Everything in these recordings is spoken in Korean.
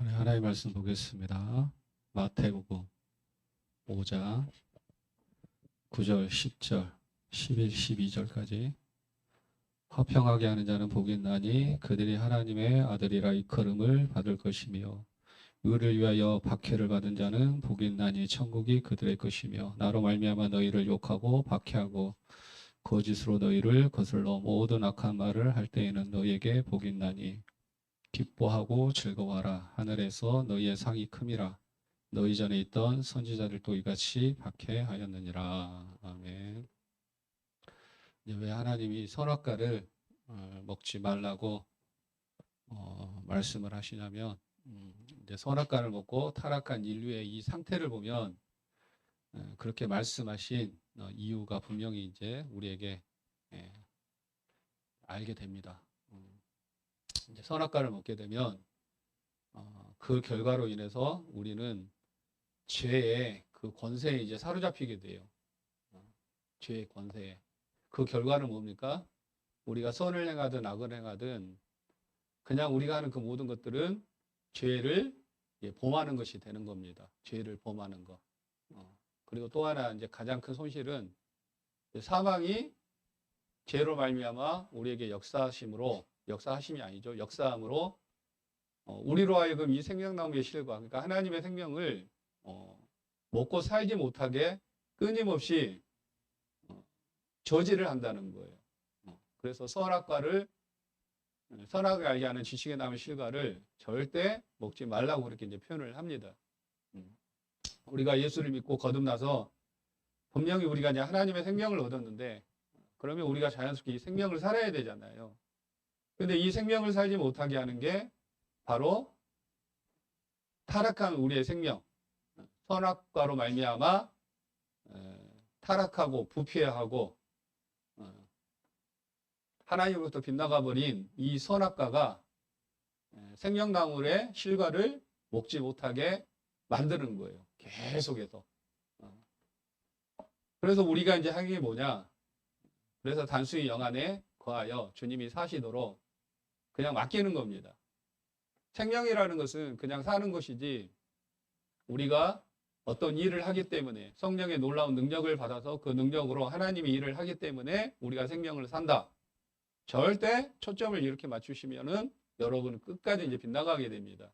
우리 하나의 말씀 보겠습니다. 마태복음 5장 9절, 10절, 11, 12절까지. 화평하게 하는 자는 복이 있나니 그들이 하나님의 아들이라 일컬음을 받을 것이며 의를 위하여 박해를 받은 자는 복이 있나니 천국이 그들의 것이며 나로 말미암아 너희를 욕하고 박해하고 거짓으로 너희를 거슬러 모든 악한 말을 할 때에는 너희에게 복이 있나니 기뻐하고 즐거워하라. 하늘에서 너희의 상이 큼이라. 너희 전에 있던 선지자들도 이같이 박해하였느니라. 아멘. 왜 하나님이 선악과를 먹지 말라고 말씀을 하시냐면, 이제 선악과를 먹고 타락한 인류의 이 상태를 보면 그렇게 말씀하신 이유가 분명히 이제 우리에게 알게 됩니다. 이제 선악과를 먹게 되면 그 결과로 인해서 우리는 죄의 그 권세에 이제 사로잡히게 돼요. 죄의 권세에. 그 결과는 뭡니까? 우리가 선을 행하든 악을 행하든 그냥 우리가 하는 그 모든 것들은 죄를 범하는 것이 되는 겁니다. 죄를 범하는 것. 그리고 또 하나 이제 가장 큰 손실은 사망이 죄로 말미암아 우리에게 역사하심이 아니죠. 역사함으로 우리로 하여금 이 생명나무의 실과, 그러니까 하나님의 생명을 먹고 살지 못하게 끊임없이 저지를 한다는 거예요. 그래서 선악을 알게 하는 지식의 나무의 실과를 절대 먹지 말라고 그렇게 이제 표현을 합니다. 우리가 예수를 믿고 거듭나서 분명히 우리가 이제 하나님의 생명을 얻었는데, 그러면 우리가 자연스럽게 이 생명을 살아야 되잖아요. 근데 이 생명을 살지 못하게 하는 게 바로 타락한 우리의 생명, 선악과로 말미암아 타락하고 부패하고 하나님으로부터 빗나가 버린 이 선악과가 생명나무의 실과를 먹지 못하게 만드는 거예요. 계속해서. 그래서 우리가 이제 하는 게 뭐냐? 그래서 단순히 영안에 거하여 주님이 사시도록 그냥 맡기는 겁니다. 생명이라는 것은 그냥 사는 것이지, 우리가 어떤 일을 하기 때문에 성령의 놀라운 능력을 받아서 그 능력으로 하나님이 일을 하기 때문에 우리가 생명을 산다. 절대 초점을 이렇게 맞추시면은 여러분은 끝까지 이제 빗나가게 됩니다.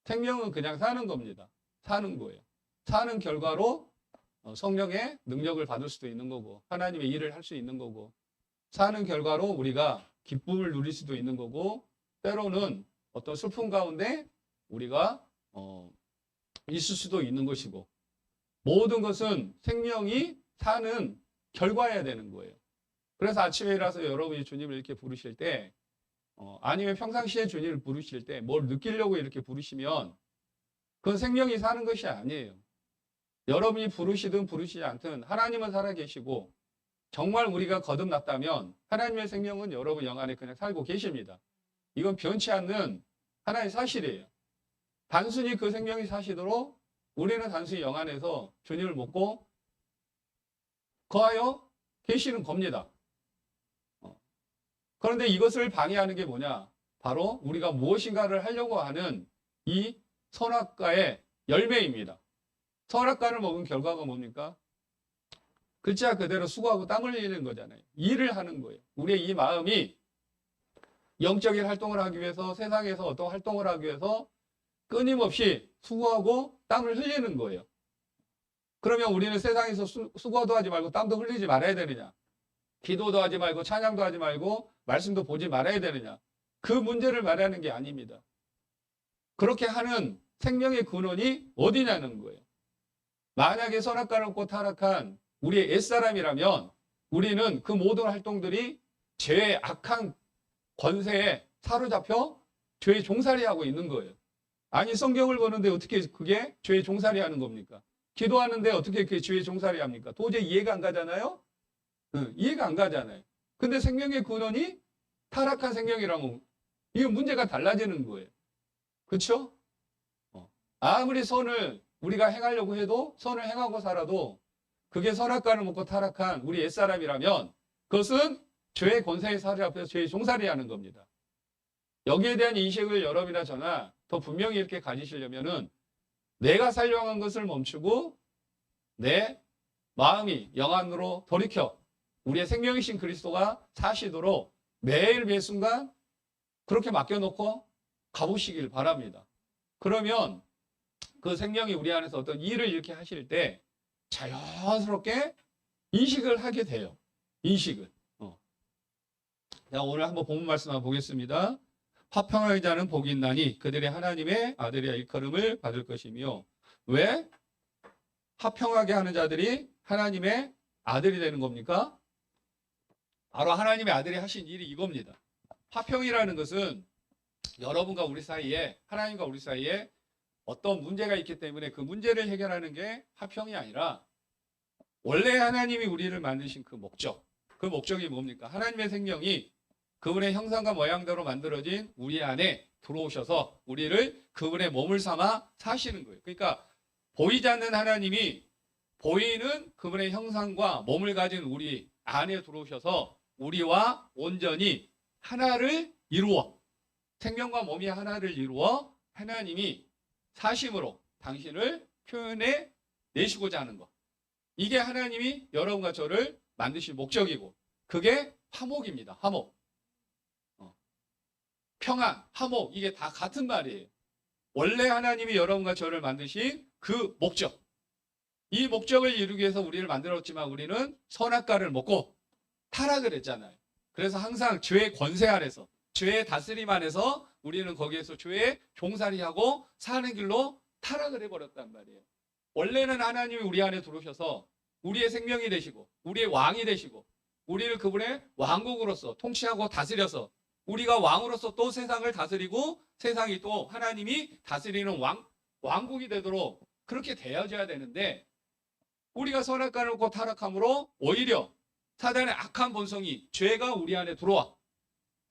생명은 그냥 사는 겁니다. 사는 거예요. 사는 결과로 성령의 능력을 받을 수도 있는 거고, 하나님의 일을 할 수 있는 거고, 사는 결과로 우리가 기쁨을 누릴 수도 있는 거고, 때로는 어떤 슬픔 가운데 우리가 있을 수도 있는 것이고, 모든 것은 생명이 사는 결과여야 되는 거예요. 그래서 아침에 일어나서 여러분이 주님을 이렇게 부르실 때, 아니면 평상시에 주님을 부르실 때 뭘 느끼려고 이렇게 부르시면 그건 생명이 사는 것이 아니에요. 여러분이 부르시든 부르시지 않든 하나님은 살아계시고, 정말 우리가 거듭났다면 하나님의 생명은 여러분 영 안에 그냥 살고 계십니다. 이건 변치 않는 하나의 사실이에요. 단순히 그 생명이 사시도록 우리는 단순히 영 안에서 주님을 먹고 거하여 계시는 겁니다. 그런데 이것을 방해하는 게 뭐냐? 바로 우리가 무엇인가를 하려고 하는 이 선악과의 열매입니다. 선악과를 먹은 결과가 뭡니까? 글자 그대로 수고하고 땀 흘리는 거잖아요. 일을 하는 거예요. 우리의 이 마음이 영적인 활동을 하기 위해서, 세상에서 어떤 활동을 하기 위해서 끊임없이 수고하고 땀을 흘리는 거예요. 그러면 우리는 세상에서 수고도 하지 말고 땀도 흘리지 말아야 되느냐? 기도도 하지 말고 찬양도 하지 말고 말씀도 보지 말아야 되느냐? 그 문제를 말하는 게 아닙니다. 그렇게 하는 생명의 근원이 어디냐는 거예요. 만약에 선악과를 먹고 타락한 우리의 옛사람이라면 우리는 그 모든 활동들이 죄의 악한 권세에 사로잡혀 죄의 종살이하고 있는 거예요. 아니, 성경을 보는데 어떻게 그게 죄의 종살이하는 겁니까? 기도하는데 어떻게 그게 죄의 종살이합니까? 도저히 이해가 안 가잖아요? 이해가 안 가잖아요. 근데 생명의 근원이 타락한 생명이라면 이게 문제가 달라지는 거예요. 그렇죠? 아무리 선을 우리가 행하려고 해도, 선을 행하고 살아도 그게 선악과를 먹고 타락한 우리 옛사람이라면 그것은 죄의 권세에 사로잡혀서 죄의 종살이하는 겁니다. 여기에 대한 인식을 여러분이나 저나 더 분명히 이렇게 가지시려면은 내가 살려고 한 것을 멈추고 내 마음이 영안으로 돌이켜 우리의 생명이신 그리스도가 사시도록 매일 매 순간 그렇게 맡겨놓고 가보시길 바랍니다. 그러면 그 생명이 우리 안에서 어떤 일을 이렇게 하실 때 자연스럽게 인식을 하게 돼요. 인식을. 자, 오늘 한번 본문 말씀 한번 보겠습니다. 화평하게 자는 복이 있나니 그들이 하나님의 아들이야 일컬음을 받을 것이며. 왜? 화평하게 하는 자들이 하나님의 아들이 되는 겁니까? 바로 하나님의 아들이 하신 일이 이겁니다. 화평이라는 것은 여러분과 우리 사이에, 하나님과 우리 사이에 어떤 문제가 있기 때문에 그 문제를 해결하는 게 화평이 아니라 원래 하나님이 우리를 만드신 그 목적, 그 목적이 뭡니까? 하나님의 생명이 그분의 형상과 모양대로 만들어진 우리 안에 들어오셔서 우리를 그분의 몸을 삼아 사시는 거예요. 그러니까 보이지 않는 하나님이 보이는 그분의 형상과 몸을 가진 우리 안에 들어오셔서 우리와 온전히 하나를 이루어, 생명과 몸이 하나를 이루어 하나님이 사심으로 당신을 표현해 내시고자 하는 것. 이게 하나님이 여러분과 저를 만드실 목적이고 그게 화목입니다. 화목. 평안, 화목 이게 다 같은 말이에요. 원래 하나님이 여러분과 저를 만드신 그 목적. 이 목적을 이루기 위해서 우리를 만들었지만 우리는 선악과를 먹고 타락을 했잖아요. 그래서 항상 죄의 권세 안에서, 죄의 다스림 안에서 우리는 거기에서 죄의 종살이하고 사는 길로 타락을 해버렸단 말이에요. 원래는 하나님이 우리 안에 들어오셔서 우리의 생명이 되시고 우리의 왕이 되시고 우리를 그분의 왕국으로서 통치하고 다스려서 우리가 왕으로서 또 세상을 다스리고 세상이 또 하나님이 다스리는 왕국이 되도록 그렇게 되어져야 되는데 우리가 선악과를 먹고 타락함으로 오히려 사단의 악한 본성이 죄가 우리 안에 들어와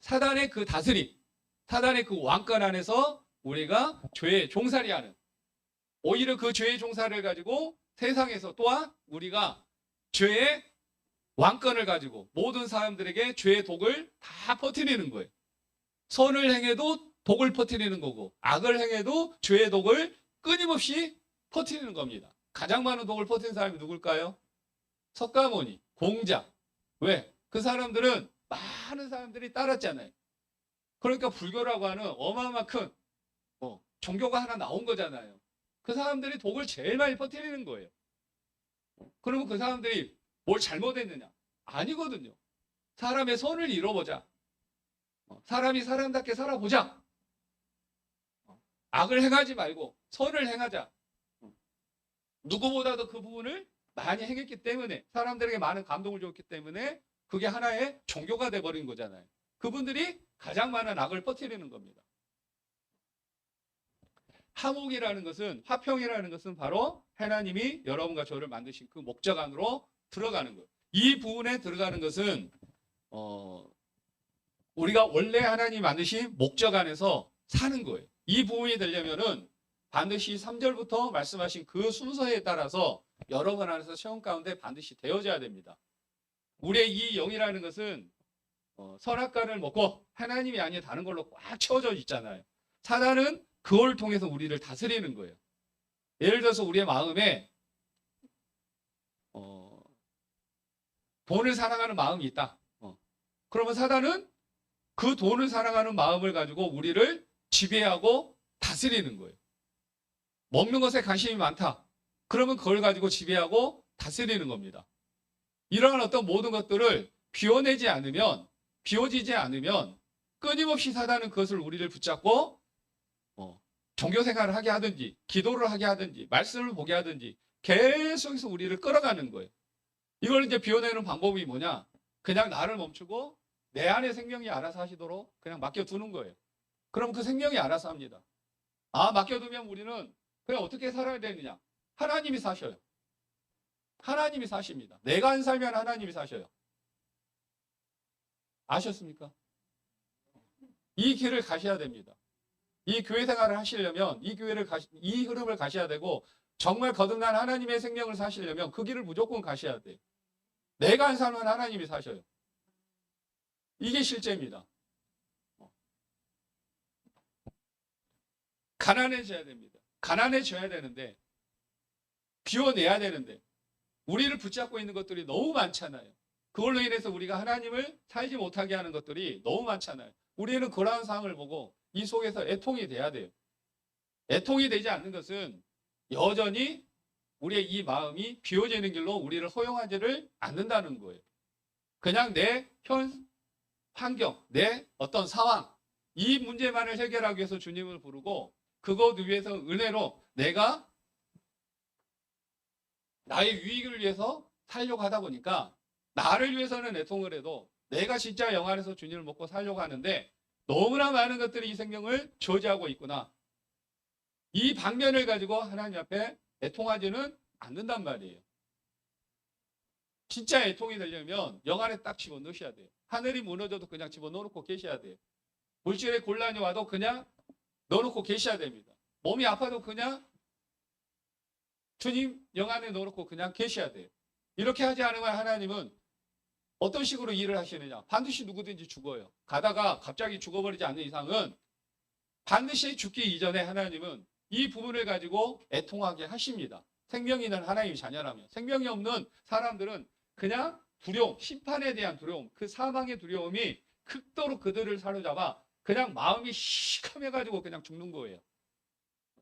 사단의 그 다스림, 사단의 그 왕권 안에서 우리가 죄의 종살이하는 오히려 그 죄의 종살을 가지고 세상에서 또한 우리가 죄의 왕권을 가지고 모든 사람들에게 죄의 독을 다 퍼뜨리는 거예요. 선을 행해도 독을 퍼뜨리는 거고 악을 행해도 죄의 독을 끊임없이 퍼뜨리는 겁니다. 가장 많은 독을 퍼뜨린 사람이 누굴까요? 석가모니, 공자. 왜? 그 사람들은 많은 사람들이 따랐잖아요. 그러니까 불교라고 하는 어마어마한 큰 종교가 하나 나온 거잖아요. 그 사람들이 독을 제일 많이 퍼뜨리는 거예요. 그러면 그 사람들이 뭘 잘못했느냐? 아니거든요. 사람의 선을 이뤄보자. 사람이 사람답게 살아보자. 악을 행하지 말고 선을 행하자. 누구보다도 그 부분을 많이 행했기 때문에 사람들에게 많은 감동을 줬기 때문에 그게 하나의 종교가 돼버린 거잖아요. 그분들이 가장 많은 악을 퍼뜨리는 겁니다. 화목이라는 것은, 화평이라는 것은 바로 하나님이 여러분과 저를 만드신 그 목적 안으로 들어가는 거예요. 이 부분에 들어가는 것은 우리가 원래 하나님이 만드신 목적 안에서 사는 거예요. 이 부분이 되려면은 반드시 3절부터 말씀하신 그 순서에 따라서 여러분 안에서 체험 가운데 반드시 되어져야 됩니다. 우리의 이 영이라는 것은 선악과를 먹고 하나님이 아닌 다른 걸로 꽉 채워져 있잖아요. 사단은 그걸 통해서 우리를 다스리는 거예요. 예를 들어서 우리의 마음에 돈을 사랑하는 마음이 있다. 그러면 사단은 그 돈을 사랑하는 마음을 가지고 우리를 지배하고 다스리는 거예요. 먹는 것에 관심이 많다. 그러면 그걸 가지고 지배하고 다스리는 겁니다. 이러한 어떤 모든 것들을 비워내지 않으면, 비워지지 않으면 끊임없이 사단은 그것을 우리를 붙잡고 종교 생활을 하게 하든지 기도를 하게 하든지 말씀을 보게 하든지 계속해서 우리를 끌어가는 거예요. 이걸 이제 비워내는 방법이 뭐냐? 그냥 나를 멈추고 내 안에 생명이 알아서 하시도록 그냥 맡겨두는 거예요. 그럼 그 생명이 알아서 합니다. 맡겨두면 우리는 그냥 어떻게 살아야 되느냐? 하나님이 사셔요. 하나님이 사십니다. 내가 안 살면 하나님이 사셔요. 아셨습니까? 이 길을 가셔야 됩니다. 이 교회 생활을 하시려면 이 흐름을 가셔야 되고 정말 거듭난 하나님의 생명을 사시려면 그 길을 무조건 가셔야 돼요. 내가 안 살면 하나님이 사셔요. 이게 실제입니다. 가난해져야 됩니다. 가난해져야 되는데, 비워내야 되는데, 우리를 붙잡고 있는 것들이 너무 많잖아요. 그걸로 인해서 우리가 하나님을 살지 못하게 하는 것들이 너무 많잖아요. 우리는 그러한 상황을 보고 이 속에서 애통이 돼야 돼요. 애통이 되지 않는 것은 여전히 우리의 이 마음이 비워지는 길로 우리를 허용하지를 않는다는 거예요. 그냥 내 현 환경, 내 어떤 상황, 이 문제만을 해결하기 위해서 주님을 부르고 그것 위해서 은혜로 내가 나의 유익을 위해서 살려고 하다 보니까 나를 위해서는 애통을 해도 내가 진짜 영 안에서 주님을 먹고 살려고 하는데 너무나 많은 것들이 이 생명을 저지하고 있구나. 이 방면을 가지고 하나님 앞에 애통하지는 않는단 말이에요. 진짜 애통이 되려면 영 안에 딱 집어넣으셔야 돼요. 하늘이 무너져도 그냥 집어넣어놓고 계셔야 돼요. 물질의 곤란이 와도 그냥 넣어놓고 계셔야 됩니다. 몸이 아파도 그냥 주님 영 안에 넣어놓고 그냥 계셔야 돼요. 이렇게 하지 않으면 하나님은 어떤 식으로 일을 하시느냐. 반드시 누구든지 죽어요. 가다가 갑자기 죽어버리지 않는 이상은 반드시 죽기 이전에 하나님은 이 부분을 가지고 애통하게 하십니다. 생명이 있는 하나님의 자녀라면. 생명이 없는 사람들은 그냥 두려움, 심판에 대한 두려움, 그 사망의 두려움이 극도로 그들을 사로잡아 그냥 마음이 시커매가지고 그냥 죽는 거예요.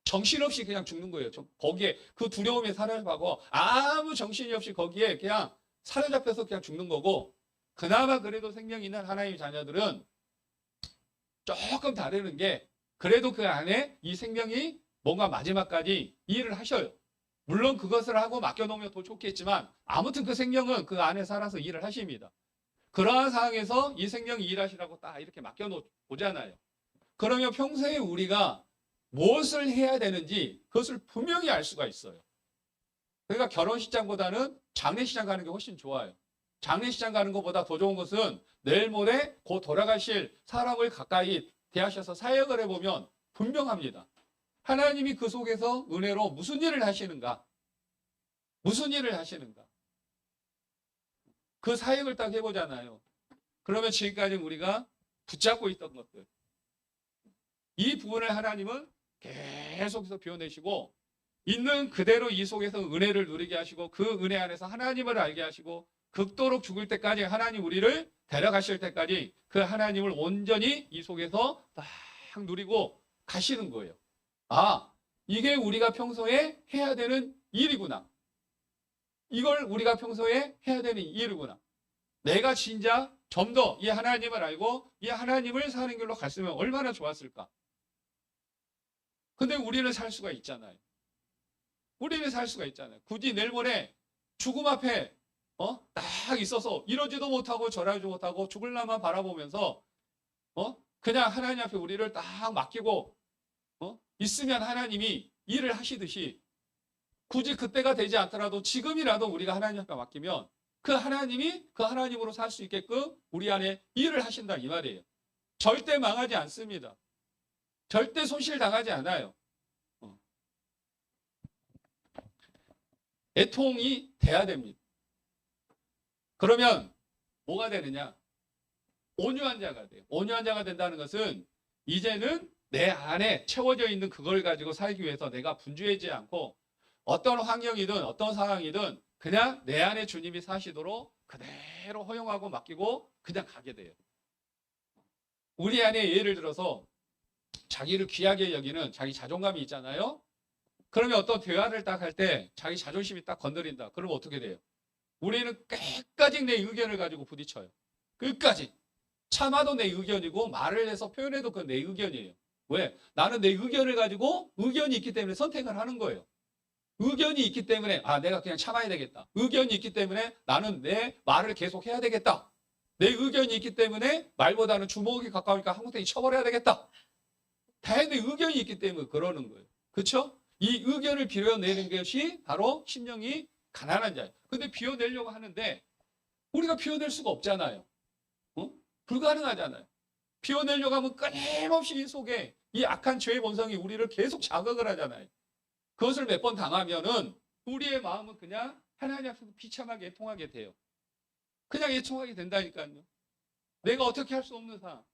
정신없이 그냥 죽는 거예요. 거기에 그 두려움에 사로잡고 아무 정신이 없이 거기에 그냥 사로잡혀서 그냥 죽는 거고, 그나마 그래도 생명이 있는 하나님의 자녀들은 조금 다르는 게 그래도 그 안에 이 생명이 뭔가 마지막까지 일을 하셔요. 물론 그것을 하고 맡겨놓으면 더 좋겠지만 아무튼 그 생명은 그 안에 살아서 일을 하십니다. 그러한 상황에서 이 생명이 일하시라고 딱 이렇게 맡겨놓잖아요. 그러면 평소에 우리가 무엇을 해야 되는지 그것을 분명히 알 수가 있어요. 그러니까 결혼식장보다는 장례식장 가는 게 훨씬 좋아요. 장례식장 가는 것보다 더 좋은 것은 내일 모레 곧 돌아가실 사람을 가까이 대하셔서 사역을 해보면 분명합니다. 하나님이 그 속에서 은혜로 무슨 일을 하시는가? 무슨 일을 하시는가? 그 사역을 딱 해보잖아요. 그러면 지금까지 우리가 붙잡고 있던 것들, 이 부분을 하나님은 계속해서 비워내시고 있는 그대로 이 속에서 은혜를 누리게 하시고 그 은혜 안에서 하나님을 알게 하시고 극도록 죽을 때까지 하나님 우리를 데려가실 때까지 그 하나님을 온전히 이 속에서 딱 누리고 가시는 거예요. 아, 이게 우리가 평소에 해야 되는 일이구나. 이걸 우리가 평소에 해야 되는 일이구나. 내가 진짜 좀 더 이 하나님을 알고 이 하나님을 사는 길로 갔으면 얼마나 좋았을까. 근데 우리는 살 수가 있잖아요. 우리는 살 수가 있잖아요. 굳이 내일 모레 죽음 앞에 딱 있어서 이러지도 못하고 저러지도 못하고 죽을 날만 바라보면서 그냥 하나님 앞에 우리를 딱 맡기고 있으면 하나님이 일을 하시듯이 굳이 그때가 되지 않더라도 지금이라도 우리가 하나님 앞에 맡기면 그 하나님이 그 하나님으로 살 수 있게끔 우리 안에 일을 하신다 이 말이에요. 절대 망하지 않습니다. 절대 손실당하지 않아요. 애통이 돼야 됩니다. 그러면 뭐가 되느냐? 온유한 자가 돼요. 온유한 자가 된다는 것은 이제는 내 안에 채워져 있는 그걸 가지고 살기 위해서 내가 분주하지 않고 어떤 환경이든 어떤 상황이든 그냥 내 안에 주님이 사시도록 그대로 허용하고 맡기고 그냥 가게 돼요. 우리 안에 예를 들어서 자기를 귀하게 여기는 자기 자존감이 있잖아요. 그러면 어떤 대화를 딱 할 때 자기 자존심이 딱 건드린다. 그러면 어떻게 돼요? 우리는 끝까지 내 의견을 가지고 부딪혀요. 끝까지. 참아도 내 의견이고 말을 해서 표현해도 그건 내 의견이에요. 왜? 나는 내 의견을 가지고 의견이 있기 때문에 선택을 하는 거예요. 의견이 있기 때문에 내가 그냥 참아야 되겠다. 의견이 있기 때문에 나는 내 말을 계속 해야 되겠다. 내 의견이 있기 때문에 말보다는 주먹이 가까우니까 한국대이 쳐버려야 되겠다. 다행히 의견이 있기 때문에 그러는 거예요. 그렇죠? 이 의견을 비워내는 것이 바로 심령이 가난한 자예요. 근데 비워내려고 하는데 우리가 비워낼 수가 없잖아요. 불가능하잖아요. 비워내려고 하면 끊임없이 이 속에 이 악한 죄의 본성이 우리를 계속 자극을 하잖아요. 그것을 몇 번 당하면은 우리의 마음은 그냥 하나님 앞에서 비참하게 애통하게 돼요. 그냥 애통하게 된다니까요. 내가 어떻게 할 수 없는 상황.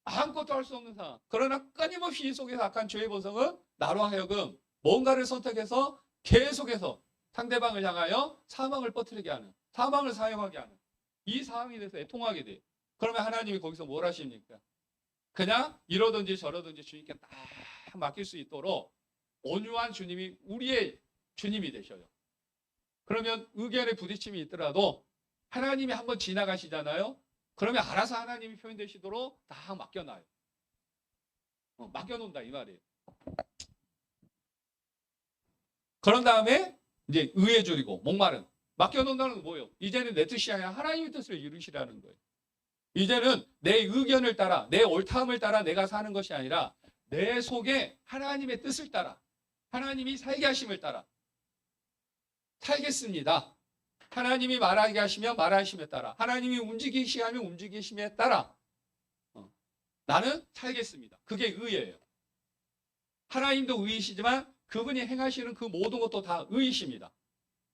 아무것도 할 수 없는 상황. 그러나 끊임없이 이 속에서 악한 죄의 본성은 나로 하여금 뭔가를 선택해서 계속해서 상대방을 향하여 사망을 퍼뜨리게 하는, 사망을 사용하게 하는 이 상황에 대해서 애통하게 돼요. 그러면 하나님이 거기서 뭘 하십니까? 그냥 이러든지 저러든지 주님께 딱 맡길 수 있도록 온유한 주님이 우리의 주님이 되셔요. 그러면 의견에 부딪힘이 있더라도 하나님이 한번 지나가시잖아요. 그러면 알아서 하나님이 표현되시도록 다 맡겨놔요. 맡겨놓는다 이 말이에요. 그런 다음에 이제 의에 줄이고 목마른 맡겨놓는다는 건 뭐예요? 이제는 내 뜻이 아니라 하나님의 뜻을 이루시라는 거예요. 이제는 내 의견을 따라 내 옳다함을 따라 내가 사는 것이 아니라 내 속에 하나님의 뜻을 따라 하나님이 살게 하심을 따라 살겠습니다. 하나님이 말하게 하시면 말하심에 따라 하나님이 움직이시게 하면 움직이심에 따라 나는 살겠습니다. 그게 의예요. 하나님도 의이시지만 그분이 행하시는 그 모든 것도 다 의이십니다.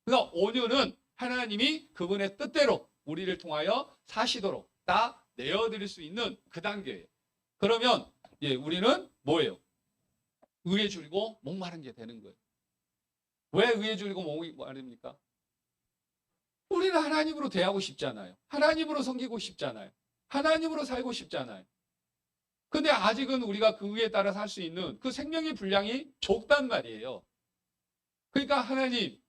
그러니까 온유는 하나님이 그분의 뜻대로 우리를 통하여 사시도록 다 내어드릴 수 있는 그 단계예요. 그러면 우리는 뭐예요? 의에 줄이고 목마른 게 되는 거예요. 왜 의에 줄이고 목마릅니까? 우리는 하나님으로 대하고 싶잖아요. 하나님으로 섬기고 싶잖아요. 하나님으로 살고 싶잖아요. 근데 아직은 우리가 그 의에 따라 살 수 있는 그 생명의 분량이 적단 말이에요. 그러니까 하나님,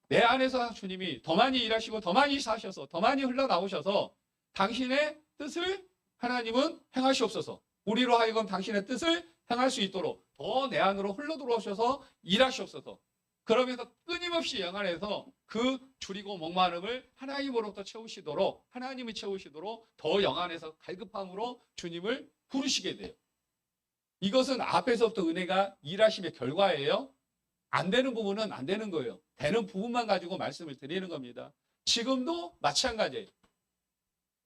내 안에서 주님이 더 많이 일하시고 더 많이 사셔서 더 많이 흘러나오셔서 당신의 뜻을 하나님은 행하시옵소서. 우리로 하여금 당신의 뜻을 행할 수 있도록 더 내 안으로 흘러들어오셔서 일하시옵소서. 그러면서 끊임없이 영 안에서 그 줄이고 목마름을 하나님으로부터 채우시도록 하나님이 채우시도록 더 영 안에서 갈급함으로 주님을 부르시게 돼요. 이것은 앞에서부터 은혜가 일하심의 결과예요. 안 되는 부분은 안 되는 거예요. 되는 부분만 가지고 말씀을 드리는 겁니다. 지금도 마찬가지예요.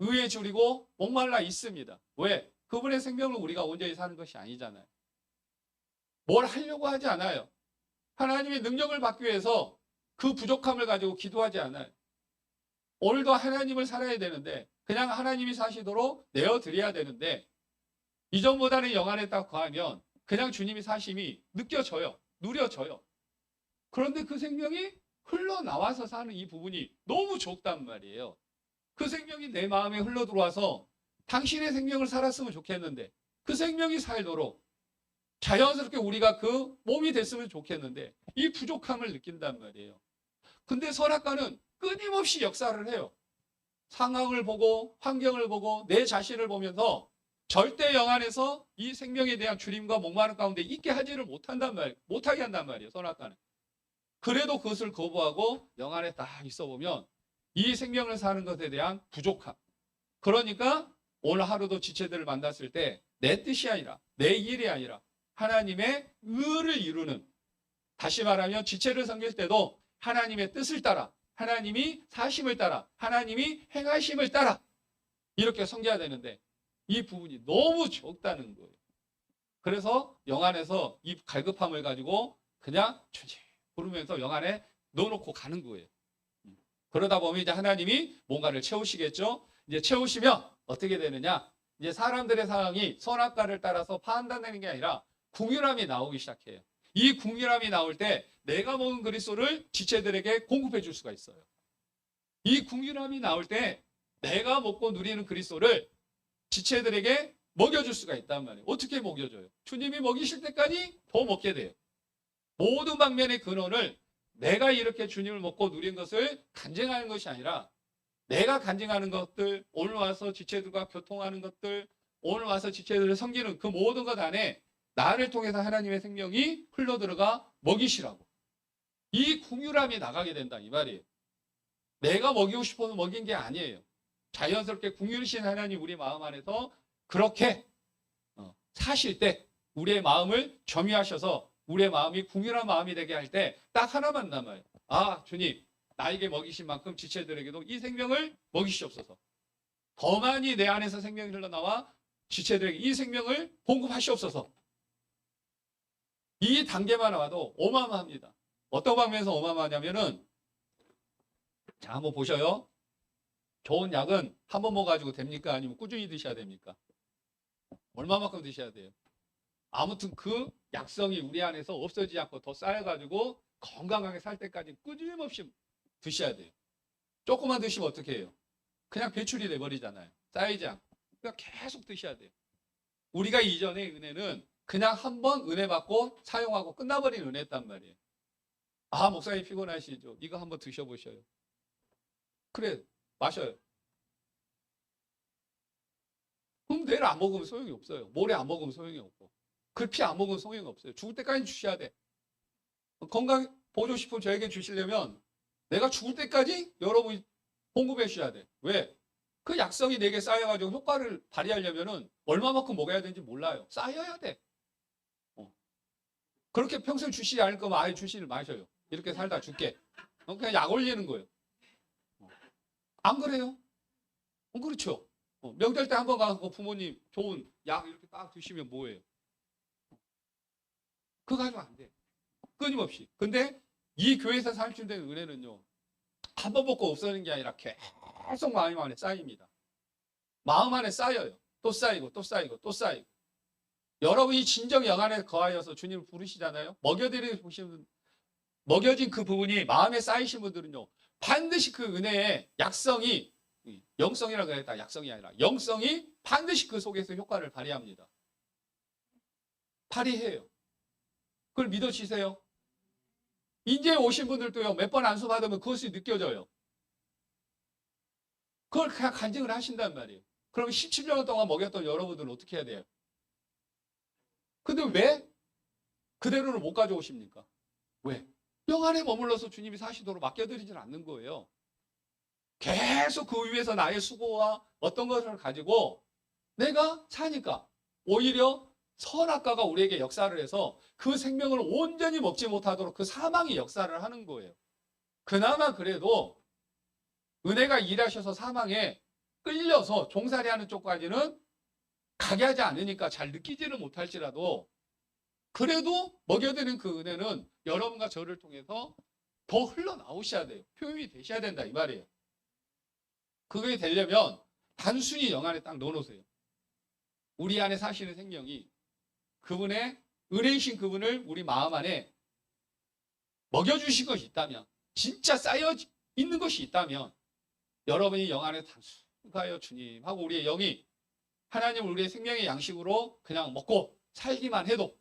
의에 줄이고 목말라 있습니다. 왜? 그분의 생명을 우리가 온전히 사는 것이 아니잖아요. 뭘 하려고 하지 않아요. 하나님의 능력을 받기 위해서 그 부족함을 가지고 기도하지 않아요. 오늘도 하나님을 살아야 되는데 그냥 하나님이 사시도록 내어드려야 되는데 이전보다는 영 안에 딱 거하면 그냥 주님이 사심이 느껴져요. 누려져요. 그런데 그 생명이 흘러나와서 사는 이 부분이 너무 적단 말이에요. 그 생명이 내 마음에 흘러들어와서 당신의 생명을 살았으면 좋겠는데 그 생명이 살도록 자연스럽게 우리가 그 몸이 됐으면 좋겠는데 이 부족함을 느낀단 말이에요. 근데 선악과는 끊임없이 역사를 해요. 상황을 보고 환경을 보고 내 자신을 보면서 절대 영 안에서 이 생명에 대한 주림과 목마름 가운데 있게 하지를 못하게 한단 말이에요. 선악과는. 그래도 그것을 거부하고 영 안에 딱 있어 보면 이 생명을 사는 것에 대한 부족함. 그러니까 오늘 하루도 지체들을 만났을 때 내 뜻이 아니라 내 일이 아니라 하나님의 의를 이루는, 다시 말하면 지체를 섬길 때도 하나님의 뜻을 따라 하나님이 사심을 따라 하나님이 행하심을 따라 이렇게 섬겨야 되는데 이 부분이 너무 적다는 거예요. 그래서 영 안에서 이 갈급함을 가지고 그냥 주님 부르면서 영 안에 넣어놓고 가는 거예요. 그러다 보면 이제 하나님이 뭔가를 채우시겠죠. 이제 채우시면 어떻게 되느냐? 이제 사람들의 상황이 선악과를 따라서 판단되는 게 아니라 궁휼함이 나오기 시작해요. 이 궁휼함이 나올 때 내가 먹은 그리스도를 지체들에게 공급해 줄 수가 있어요. 이 궁휼함이 나올 때 내가 먹고 누리는 그리스도를 지체들에게 먹여줄 수가 있단 말이에요. 어떻게 먹여줘요? 주님이 먹이실 때까지 더 먹게 돼요. 모든 방면의 근원을 내가 이렇게 주님을 먹고 누린 것을 간증하는 것이 아니라 내가 간증하는 것들, 오늘 와서 지체들과 교통하는 것들, 오늘 와서 지체들을 섬기는 그 모든 것 안에 나를 통해서 하나님의 생명이 흘러들어가 먹이시라고. 이 궁휼함이 나가게 된다 이 말이에요. 내가 먹이고 싶어서 먹인 게 아니에요. 자연스럽게 궁휼이신 하나님 우리 마음 안에서 그렇게 사실 때 우리의 마음을 점유하셔서 우리의 마음이 궁휼한 마음이 되게 할 때 딱 하나만 남아요. 아, 주님, 나에게 먹이신 만큼 지체들에게도 이 생명을 먹이시옵소서. 더 많이 내 안에서 생명이 흘러나와 지체들에게 이 생명을 공급하시옵소서. 이 단계만 와도 어마어마합니다. 어떤 방면에서 어마어마하냐면은 자, 한번 보셔요. 좋은 약은 한 번 먹어가지고 됩니까? 아니면 꾸준히 드셔야 됩니까? 얼마만큼 드셔야 돼요? 아무튼 그 약성이 우리 안에서 없어지지 않고 더 쌓여가지고 건강하게 살 때까지 끊임없이 드셔야 돼요. 조금만 드시면 어떻게 해요? 그냥 배출이 돼버리잖아요. 쌓이지 않고. 그러니까 계속 드셔야 돼요. 우리가 이전의 은혜는 그냥 한 번 은혜 받고 사용하고 끝나버린 은혜였단 말이에요. 아, 목사님 피곤하시죠? 이거 한번 드셔보셔요. 그래, 마셔요. 그럼 내일 안 먹으면 소용이 없어요. 모레 안 먹으면 소용이 없고. 글피 안 먹으면 소용이 없어요. 죽을 때까지 주셔야 돼. 건강 보조식품 저에게 주시려면 내가 죽을 때까지 여러분이 공급해 주셔야 돼. 왜? 그 약성이 내게 쌓여가지고 효과를 발휘하려면은 얼마만큼 먹어야 되는지 몰라요. 쌓여야 돼. 그렇게 평생 주시지 않을 거면 아예 주시를 마셔요. 이렇게 살다 죽게. 그냥 약 올리는 거예요. 안 그래요? 그렇죠. 명절 때 한번 가서 부모님 좋은 약 이렇게 딱 드시면 뭐예요? 그거 가지고 안 돼. 끊임없이. 근데 이 교회에서 살 수 있는 은혜는요. 한 번 먹고 없어지는 게 아니라 계속 마음 안에 쌓입니다. 마음 안에 쌓여요. 또 쌓이고 또 쌓이고 또 쌓이고. 여러분이 진정 영 안에 거하여서 주님을 부르시잖아요. 먹여진 그 부분이 마음에 쌓이신 분들은요. 반드시 그 은혜의 약성이, 영성이라고 했다. 약성이 아니라 영성이 반드시 그 속에서 효과를 발휘합니다. 발휘해요. 그걸 믿어지세요? 이제 오신 분들도요. 몇 번 안수 받으면 그것이 느껴져요. 그걸 그냥 간증을 하신단 말이에요. 그러면 17년 동안 먹였던 여러분들은 어떻게 해야 돼요? 근데 왜 그대로를 못 가져오십니까? 왜? 영 안에 머물러서 주님이 사시도록 맡겨드리진 않는 거예요. 계속 그 위에서 나의 수고와 어떤 것을 가지고 내가 사니까 오히려 선악과가 우리에게 역사를 해서 그 생명을 온전히 먹지 못하도록 그 사망이 역사를 하는 거예요. 그나마 그래도 은혜가 일하셔서 사망에 끌려서 종살이 하는 쪽까지는 가게 하지 않으니까 잘 느끼지는 못할지라도 그래도 먹여드리는 그 은혜는 여러분과 저를 통해서 더 흘러나오셔야 돼요. 표현이 되셔야 된다 이 말이에요. 그게 되려면 단순히 영 안에 딱 넣어놓으세요. 우리 안에 사시는 생명이 그분의 은혜이신 그분을 우리 마음 안에 먹여주신 것이 있다면 진짜 쌓여 있는 것이 있다면 여러분이 영 안에 단순하여 주님 하고 우리의 영이 하나님 우리의 생명의 양식으로 그냥 먹고 살기만 해도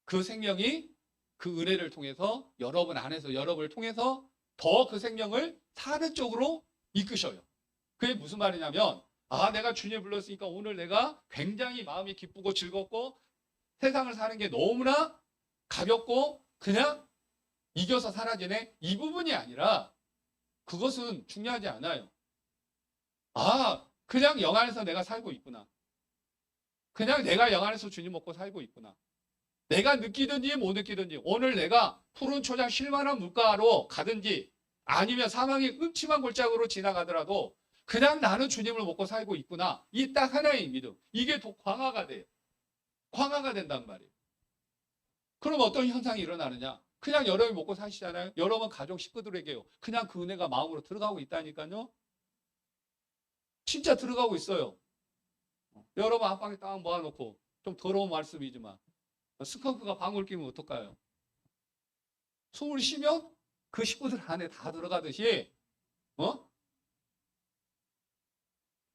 그 생명이 그 은혜를 통해서 여러분 안에서 여러분을 통해서 더 그 생명을 사는 쪽으로 이끄셔요. 그게 무슨 말이냐면 아 내가 주님 불렀으니까 오늘 내가 굉장히 마음이 기쁘고 즐겁고 세상을 사는 게 너무나 가볍고 그냥 이겨서 사라지네 이 부분이 아니라 그것은 중요하지 않아요. 아 그냥 영 안에서 내가 살고 있구나. 그냥 내가 영 안에서 주님 먹고 살고 있구나. 내가 느끼든지 못 느끼든지 오늘 내가 푸른 초장 실만한 물가로 가든지 아니면 사망의 음침한 골짜기로 지나가더라도 그냥 나는 주님을 먹고 살고 있구나. 이 딱 하나의 믿음. 이게 더 광화가 돼요. 광화가 된단 말이에요. 그럼 어떤 현상이 일어나느냐. 그냥 여러분이 먹고 사시잖아요. 여러분 가족 식구들에게요. 그냥 그 은혜가 마음으로 들어가고 있다니까요. 진짜 들어가고 있어요. 여러분 안방에 딱 모아놓고 좀 더러운 말씀이지만 스컹크가 방울 끼면 어떨까요? 숨을 쉬면 그 식구들 안에 다 들어가듯이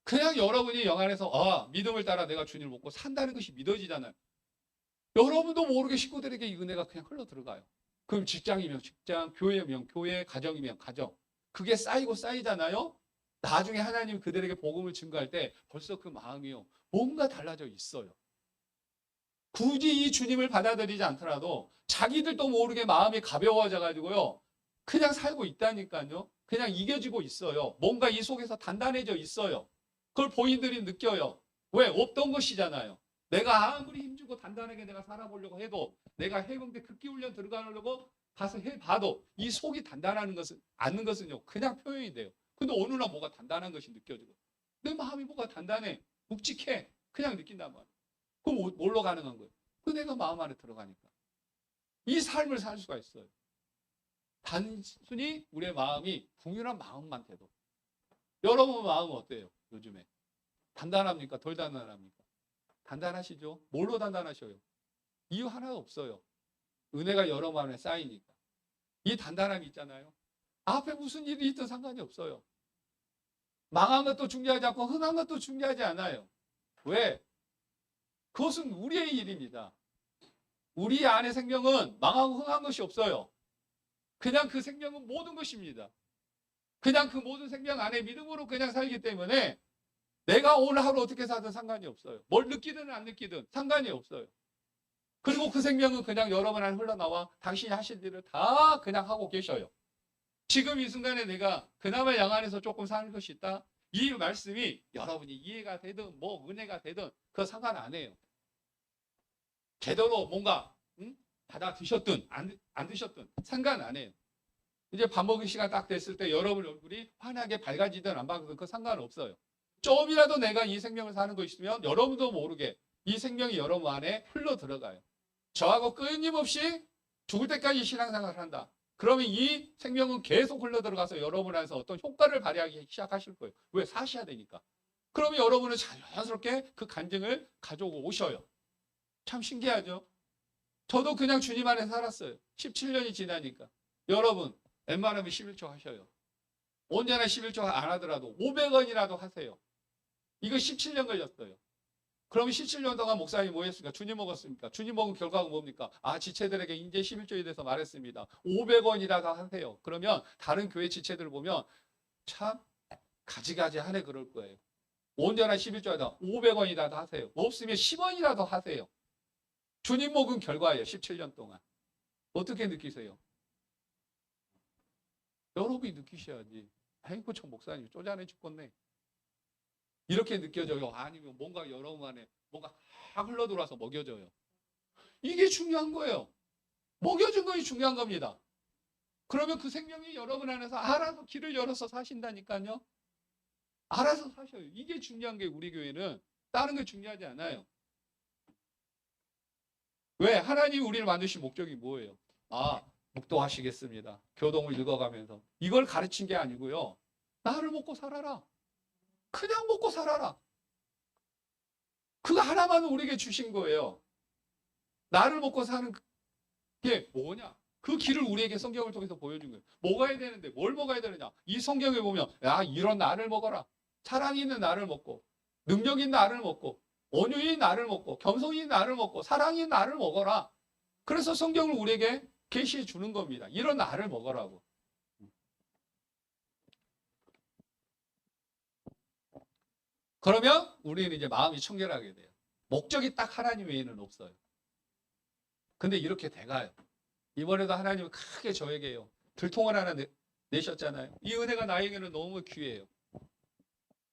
그냥 여러분이 영 안에서 믿음을 따라 내가 주님을 먹고 산다는 것이 믿어지잖아요. 여러분도 모르게 식구들에게 이 은혜가 그냥 흘러 들어가요. 그럼 직장이면 직장, 교회면 교회, 가정이면 가정. 그게 쌓이고 쌓이잖아요. 나중에 하나님 그들에게 복음을 증거할 때 벌써 그 마음이요. 뭔가 달라져 있어요. 굳이 이 주님을 받아들이지 않더라도 자기들도 모르게 마음이 가벼워져 가지고요. 그냥 살고 있다니까요. 그냥 이겨지고 있어요. 뭔가 이 속에서 단단해져 있어요. 그걸 본인들이 느껴요. 왜? 없던 것이잖아요. 내가 아무리 힘주고 단단하게 내가 살아보려고 해도 내가 해병대 극기훈련 들어가려고 가서 해봐도 이 속이 단단한 것은 않는 것은요. 그냥 표현이 돼요. 근데 어느 날 뭐가 단단한 것이 느껴지고 내 마음이 뭐가 단단해. 묵직해. 그냥 느낀단 말이에요. 그럼 뭘로 가능한 거예요? 그 내가 마음 안에 들어가니까. 이 삶을 살 수가 있어요. 단순히 우리의 마음이 풍요한 마음만 돼도. 여러분 마음은 어때요? 요즘에. 단단합니까? 덜 단단합니까? 단단하시죠? 뭘로 단단하셔요? 이유 하나 없어요. 은혜가 여러 마음에 쌓이니까. 이 단단함이 있잖아요. 앞에 무슨 일이 있든 상관이 없어요. 망한 것도 중요하지 않고 흥한 것도 중요하지 않아요. 왜? 그것은 우리의 일입니다. 우리 안의 생명은 망하고 흥한 것이 없어요. 그냥 그 생명은 모든 것입니다. 그냥 그 모든 생명 안에 믿음으로 그냥 살기 때문에 내가 오늘 하루 어떻게 살든 상관이 없어요. 뭘 느끼든 안 느끼든 상관이 없어요. 그리고 그 생명은 그냥 여러분 안에 흘러나와 당신이 하실 일을 다 그냥 하고 계셔요. 지금 이 순간에 내가 그나마 양 안에서 조금 사는 것이 있다. 이 말씀이 여러분이 이해가 되든 뭐 은혜가 되든 그거 상관 안 해요. 제대로 뭔가 받아 드셨든 안 드셨든 상관 안 해요. 이제 밥 먹을 시간 딱 됐을 때 여러분 얼굴이 환하게 밝아지든 안 밝아지든 그 상관없어요. 조금이라도 내가 이 생명을 사는 거 있으면 여러분도 모르게 이 생명이 여러분 안에 흘러 들어가요. 저하고 끊임없이 죽을 때까지 신앙생활을 한다. 그러면 이 생명은 계속 흘러 들어가서 여러분 안에서 어떤 효과를 발휘하기 시작하실 거예요. 왜? 사셔야 되니까. 그러면 여러분은 자연스럽게 그 간증을 가지고 오셔요. 참 신기하죠? 저도 그냥 주님 안에 살았어요. 17년이 지나니까. 여러분 웬만하면 11조 하셔요. 언제나 11조 안 하더라도 500원이라도 하세요. 이거 17년 걸렸어요. 그럼 17년 동안 목사님이 뭐 했습니까? 주님 먹었습니까? 주님 먹은 결과가 뭡니까? 아, 지체들에게 이제 11조에 대해서 말했습니다. 500원이라도 하세요. 그러면 다른 교회 지체들을 보면 참 가지가지 하네 그럴 거예요. 언제나 11조에다 500원이라도 하세요. 없으면 10원이라도 하세요. 주님 먹은 결과예요. 17년 동안. 어떻게 느끼세요? 여러분이 느끼셔야지. 아이고 저 목사님 쪼잔해 죽겠네. 이렇게 느껴져요. 아니면 뭔가 여러분 안에 뭔가 확 흘러들어와서 먹여줘요. 이게 중요한 거예요. 먹여준 것이 중요한 겁니다. 그러면 그 생명이 여러분 안에서 알아서 길을 열어서 사신다니까요. 알아서 사셔요. 이게 중요한 게 우리 교회는 다른 게 중요하지 않아요. 왜? 하나님이 우리를 만드신 목적이 뭐예요? 아, 묵도하시겠습니다. 교동을 읽어가면서. 이걸 가르친 게 아니고요. 나를 먹고 살아라. 그냥 먹고 살아라. 그거 하나만 우리에게 주신 거예요. 나를 먹고 사는 게 뭐냐? 그 길을 우리에게 성경을 통해서 보여준 거예요. 먹어야 되는데 뭘 먹어야 되느냐? 이 성경에 보면 야 이런 나를 먹어라. 사랑이 있는 나를 먹고 능력 있는 나를 먹고 온유인 나를 먹고 겸손인 나를 먹고 사랑인 나를 먹어라. 그래서 성경을 우리에게 계시해 주는 겁니다. 이런 나를 먹으라고. 그러면 우리는 이제 마음이 청결하게 돼요. 목적이 딱 하나님 외에는 없어요. 근데 이렇게 돼가요. 이번에도 하나님은 크게 저에게요. 들통을 하나 내셨잖아요. 이 은혜가 나에게는 너무 귀해요.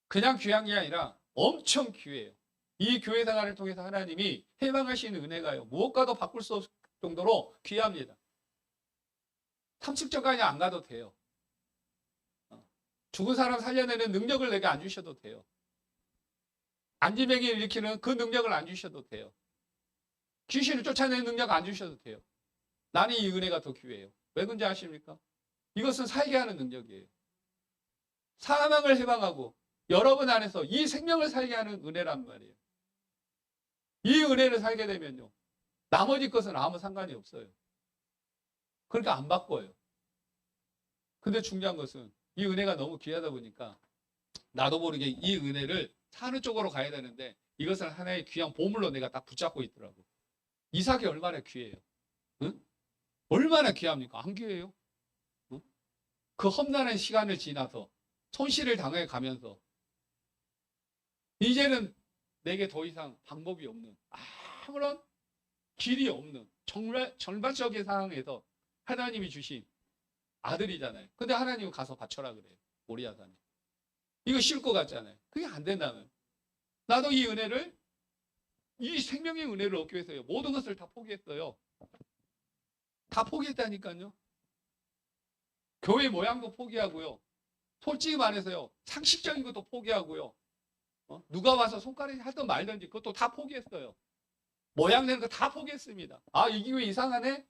그냥 귀한 게 아니라 엄청 귀해요. 이 교회 생활을 통해서 하나님이 해방하시는 은혜가요. 무엇과도 바꿀 수 없을 정도로 귀합니다. 삼측전까지 안 가도 돼요. 죽은 사람 살려내는 능력을 내게 안 주셔도 돼요. 안지뱅이를 일으키는 그 능력을 안 주셔도 돼요. 귀신을 쫓아내는 능력 안 주셔도 돼요. 나는 이 은혜가 더 귀해요. 왜 그런지 아십니까? 이것은 살게 하는 능력이에요. 사망을 해방하고 여러분 안에서 이 생명을 살게 하는 은혜란 말이에요. 이 은혜를 살게 되면요. 나머지 것은 아무 상관이 없어요. 그러니까 안 바꿔요. 근데 중요한 것은 이 은혜가 너무 귀하다 보니까 나도 모르게 이 은혜를 사는 쪽으로 가야 되는데 이것을 하나의 귀한 보물로 내가 딱 붙잡고 있더라고. 이삭이 얼마나 귀해요. 응? 얼마나 귀합니까? 안 귀해요? 응? 그 험난한 시간을 지나서 손실을 당해 가면서 이제는 내게 더 이상 방법이 없는 아무런 길이 없는 정말 절박적인 상황에서 하나님이 주신 아들이잖아요. 근데 하나님은 가서 바쳐라 그래요. 모리아산에. 이거 쉴 것 같잖아요. 그게 안 된다면 나도 이 은혜를 이 생명의 은혜를 얻기 위해서요. 모든 것을 다 포기했어요. 다 포기했다니까요. 교회 모양도 포기하고요. 솔직히 말해서요. 상식적인 것도 포기하고요. 누가 와서 손가락이 하든 말든지 그것도 다 포기했어요. 모양 내는 거 다 포기했습니다. 아, 이 교회 이상하네?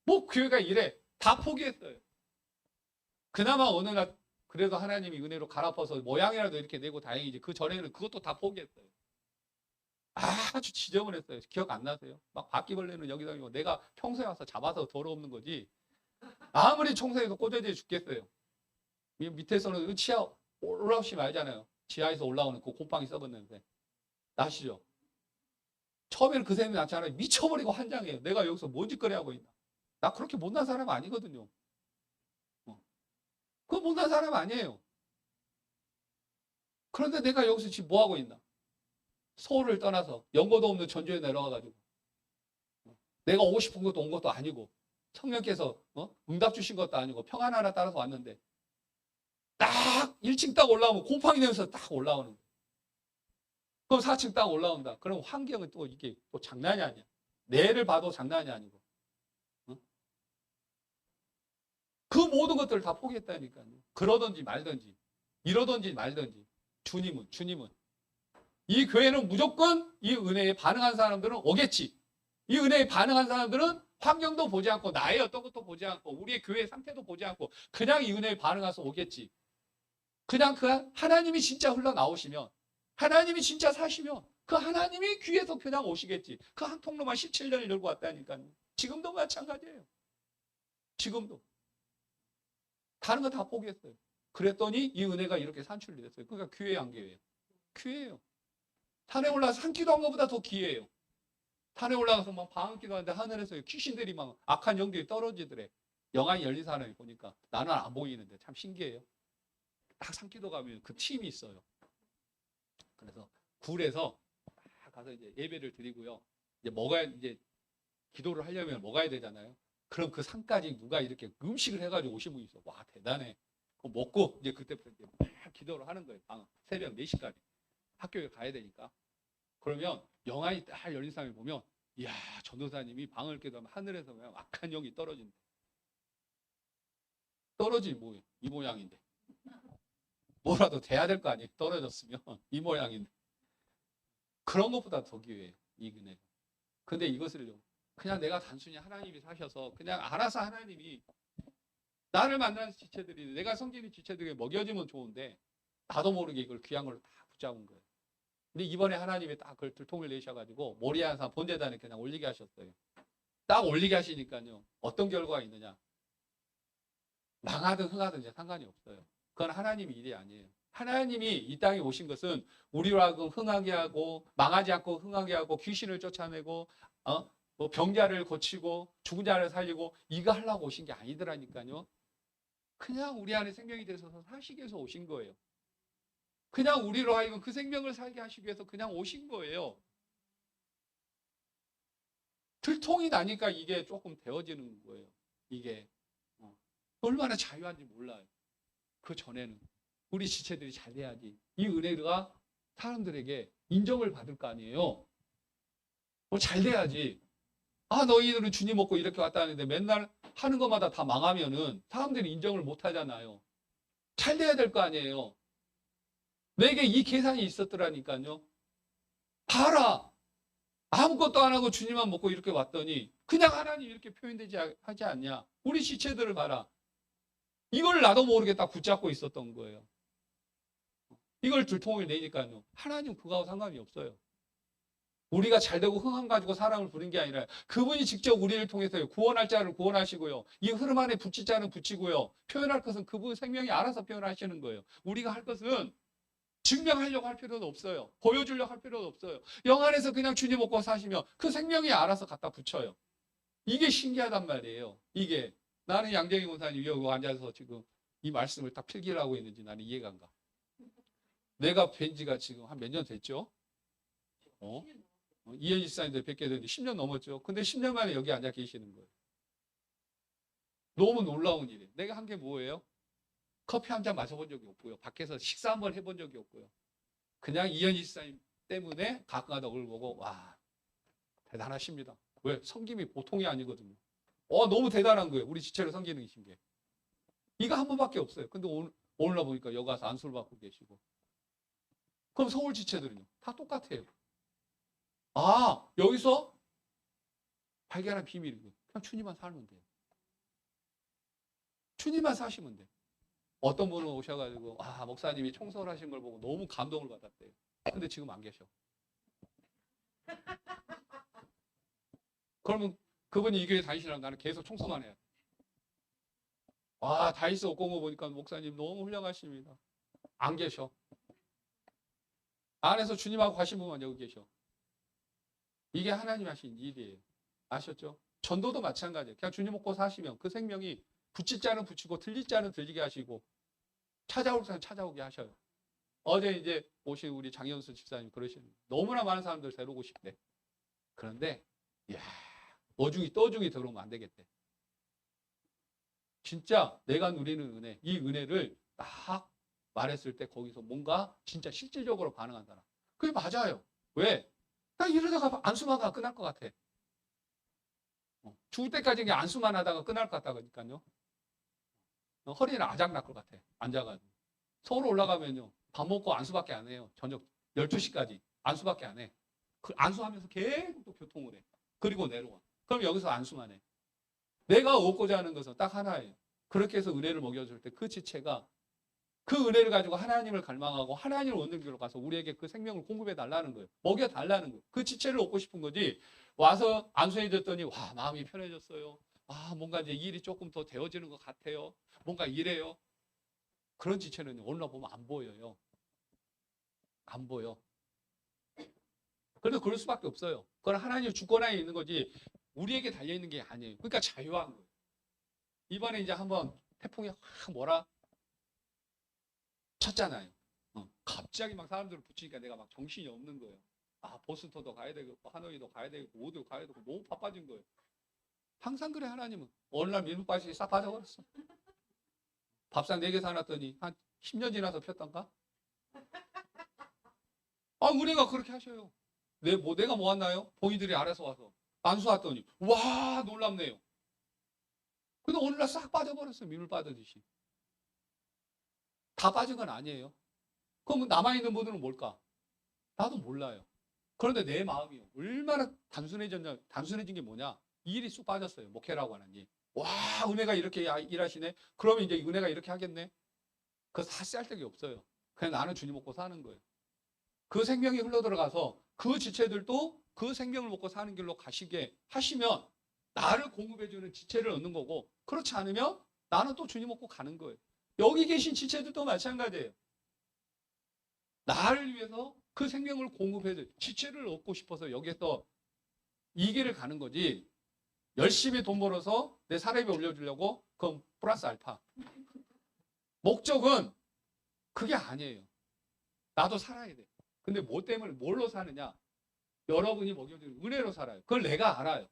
뭐 교회가 이래. 다 포기했어요. 그나마 어느 날 그래도 하나님이 은혜로 갈아퍼서 모양이라도 이렇게 내고 다행이지. 그 전에는 그것도 다 포기했어요. 아주 지저분했어요. 기억 안 나세요? 막 바퀴벌레는 여기다 이고 내가 평소에 와서 잡아서 더러없는 거지. 아무리 청소해도 꼬재지 죽겠어요. 이 밑에서는 치아 올라오시 말잖아요. 지하에서 올라오는 그 곰팡이 썩은 냄새. 나시죠? 처음에는 그 셈이 났잖아요. 미쳐버리고 환장해요. 내가 여기서 뭔 짓거리 하고 있나. 나 그렇게 못난 사람 아니거든요. 그거 못난 사람 아니에요. 그런데 내가 여기서 지금 뭐 하고 있나? 서울을 떠나서 연고도 없는 전주에 내려가가지고 내가 오고 싶은 것도 온 것도 아니고 성령께서 응답 주신 것도 아니고 평안 하나 따라서 왔는데 딱 1층 딱 올라오면 곰팡이 냄새 딱 올라오는 거예요. 그럼 4층 딱 올라온다. 그럼 환경은 또 이게 또 장난이 아니야. 내를 봐도 장난이 아니고. 그 모든 것들을 다 포기했다니까요. 그러든지 말든지 이러든지 말든지 주님은 이 교회는 무조건 이 은혜에 반응한 사람들은 오겠지. 이 은혜에 반응한 사람들은 환경도 보지 않고 나의 어떤 것도 보지 않고 우리의 교회 상태도 보지 않고 그냥 이 은혜에 반응해서 오겠지. 그냥 그 하나님이 진짜 흘러나오시면 하나님이 진짜 사시면 그 하나님이 귀에서 그냥 오시겠지. 그 한 통로만 17년을 열고 왔다니까요. 지금도 마찬가지예요. 지금도. 다른 거 다 포기했어요. 그랬더니 이 은혜가 이렇게 산출이 됐어요. 그러니까 귀에 안 귀해요. 귀해요. 산에 올라가서 산 기도한 것보다 더 귀해요. 산에 올라가서 막 방언 기도하는데 하늘에서 귀신들이 막 악한 영들이 떨어지더래. 영안이 열린 사람이 보니까 나는 안 보이는데 참 신기해요. 딱 산기도 가면 그 팀이 있어요. 그래서 굴에서 가서 이제 예배를 드리고요. 이제 기도를 하려면 먹어야 되잖아요. 그럼 그 산까지 누가 이렇게 음식을 해가지고 오신 분이 있어. 와 대단해. 그거 먹고 이제 그때부터 이제 막 기도를 하는 거예요. 새벽 4시까지 학교에 가야 되니까. 그러면 영안이 딱 열린 사람이 보면 이야 전도사님이 방을 깨도하면 하늘에서 그냥 악한 영이 떨어진대. 떨어지기 뭐예요? 이 모양인데. 뭐라도 돼야 될 거 아니에요. 떨어졌으면 이 모양인데. 그런 것보다 더 기회예요. 이 은혜가. 근데 이것을요. 그냥 내가 단순히 하나님이 사셔서 그냥 알아서 하나님이 나를 만나는 지체들이 내가 섬기는 지체들에게 먹여주면 좋은데 나도 모르게 이걸 귀한 걸 다 붙잡은 거예요. 근데 이번에 하나님이 딱 그걸 들통을 내셔가지고 모리아산 본대단에 그냥 올리게 하셨어요. 딱 올리게 하시니까요. 어떤 결과가 있느냐. 망하든 흥하든 이제 상관이 없어요. 그건 하나님의 일이 아니에요. 하나님이 이 땅에 오신 것은 우리로 하여금 흥하게 하고 망하지 않고 흥하게 하고 귀신을 쫓아내고 뭐 병자를 고치고 죽은 자를 살리고 이거 하려고 오신 게 아니더라니까요. 그냥 우리 안에 생명이 되셔서 사시기 위해서 오신 거예요. 그냥 우리로 하여금 그 생명을 살게 하시기 위해서 그냥 오신 거예요. 들통이 나니까 이게 조금 데워지는 거예요. 이게 얼마나 자유한지 몰라요. 그 전에는 우리 지체들이 잘 돼야지 이 은혜가 사람들에게 인정을 받을 거 아니에요. 잘 돼야지. 너희들은 주님 먹고 이렇게 왔다 하는데 맨날 하는 것마다 다 망하면은 사람들이 인정을 못 하잖아요. 잘 돼야 될 거 아니에요. 내게 이 계산이 있었더라니까요. 봐라. 아무것도 안 하고 주님만 먹고 이렇게 왔더니 그냥 하나님 이렇게 표현되지 하지 않냐. 우리 지체들을 봐라. 이걸 나도 모르게 딱 붙잡고 있었던 거예요. 이걸 들통을 내니까요. 하나님 그거하고 상관이 없어요. 우리가 잘되고 흥함 가지고 사람을 부른 게 아니라 그분이 직접 우리를 통해서 구원할 자를 구원하시고요. 이 흐름 안에 붙일 자는 붙이고요. 표현할 것은 그분 생명이 알아서 표현하시는 거예요. 우리가 할 것은 증명하려고 할 필요도 없어요. 보여주려고 할 필요도 없어요. 영 안에서 그냥 주님 먹고 사시면 그 생명이 알아서 갖다 붙여요. 이게 신기하단 말이에요. 이게 나는 양정희 권사님 여기 앉아서 지금 이 말씀을 딱 필기를 하고 있는지 나는 이해가 안 가. 내가 뵌 지가 지금 한 몇 년 됐죠? 이현희 집사님들 뵙게 된 지 10년 넘었죠. 근데 10년 만에 여기 앉아 계시는 거예요. 너무 놀라운 일이에요. 내가 한 게 뭐예요? 커피 한 잔 마셔본 적이 없고요. 밖에서 식사 한번 해본 적이 없고요. 그냥 이현희 집사님 때문에 가끔가다 얼굴 보고 와 대단하십니다. 왜? 섬김이 보통이 아니거든요. 너무 대단한 거예요. 우리 지체를 섬기는 게. 이거 한 번밖에 없어요. 근데 오늘 보니까 여기 와서 안수를 받고 계시고. 그럼 서울 지체들은요? 다 똑같아요. 여기서 발견한 비밀이고 그냥 주님만 살면 돼요. 주님만 사시면 돼요. 어떤 분은 오셔가지고 목사님이 청소를 하신 걸 보고 너무 감동을 받았대요. 근데 지금 안 계셔. 그러면 그분이 이 교회 다니시라면 나는 계속 청소만 해야 돼. 아, 다이스 없고 온 거 보니까 목사님 너무 훌륭하십니다. 안 계셔. 안에서 주님하고 가신 분만 여기 계셔. 이게 하나님 하신 일이에요. 아셨죠? 전도도 마찬가지예요. 그냥 주님 먹고 사시면 그 생명이 붙일 자는 붙이고 들릴 자는 들리게 하시고 찾아올 자는 찾아오게 하셔요. 어제 이제 오신 우리 장현수 집사님 그러시는 너무나 많은 사람들 데려오고 싶대. 그런데 이야, 어중이 떠중이 들어오면 안 되겠대. 진짜 내가 누리는 은혜, 이 은혜를 딱 말했을 때 거기서 뭔가 진짜 실질적으로 반응한 사람. 그게 맞아요. 왜? 나 이러다가 안수만 끝날 것 같아. 죽을 때까지 그냥 안수만 하다가 끝날 것 같다니까요. 허리는 아작 날 것 같아. 앉아가지고. 서울 올라가면요. 밥 먹고 안수밖에 안 해요. 저녁 12시까지 안수밖에 안 해. 그 안수하면서 계속 또 교통을 해. 그리고 내려와. 그럼 여기서 안수만 해. 내가 얻고자 하는 것은 딱 하나예요. 그렇게 해서 은혜를 먹여줄 때 그 지체가 그 은혜를 가지고 하나님을 갈망하고 하나님을 얻는 길로 가서 우리에게 그 생명을 공급해 달라는 거예요. 먹여 달라는 거예요. 그 지체를 얻고 싶은 거지. 와서 안수해 줬더니 와, 마음이 편해졌어요. 아, 뭔가 이제 일이 조금 더 되어지는 것 같아요. 뭔가 이래요. 그런 지체는 올라보면 안 보여요. 안 보여. 그래서 그럴 수밖에 없어요. 그건 하나님의 주권하에 있는 거지 우리에게 달려있는 게 아니에요. 그러니까 자유한 거예요. 이번에 이제 한번 태풍이 확 뭐라 쳤잖아요. 갑자기 막 사람들을 붙이니까 내가 막 정신이 없는 거예요. 아, 보스턴도 가야 되겠고 하노이도 가야 되겠고 모두 가야 되고 너무 바빠진 거예요. 항상 그래 하나님은. 어느 날 밀물바닥이 싹 빠져버렸어. 밥상 4개 사놨더니 한 10년 지나서 폈던가? 아, 은혜가 그렇게 하셔요. 내가 뭐 왔나요? 본인들이 알아서 와서 안수 왔더니 와, 놀랍네요. 근데 어느 날 싹 빠져버렸어. 밀물 빠져듯이. 다 빠진 건 아니에요. 그럼 남아있는 분들은 뭘까? 나도 몰라요. 그런데 내 마음이 얼마나 단순해진 게 뭐냐? 이 일이 쑥 빠졌어요. 목회라고 하는 일. 와, 은혜가 이렇게 일하시네? 그러면 이제 은혜가 이렇게 하겠네? 그거 다 쓸데기 없어요. 그냥 나는 주님 먹고 사는 거예요. 그 생명이 흘러들어가서 그 지체들도 그 생명을 먹고 사는 길로 가시게 하시면 나를 공급해주는 지체를 얻는 거고, 그렇지 않으면 나는 또 주님 먹고 가는 거예요. 여기 계신 지체들도 마찬가지예요. 나를 위해서 그 생명을 공급해줘. 지체를 얻고 싶어서 여기에서 이 길을 가는 거지. 열심히 돈 벌어서 내 사례비 올려주려고 그건 플러스 알파. 목적은 그게 아니에요. 나도 살아야 돼. 근데 뭐 때문에 뭘로 사느냐? 여러분이 먹여주는 은혜로 살아요. 그걸 내가 알아요.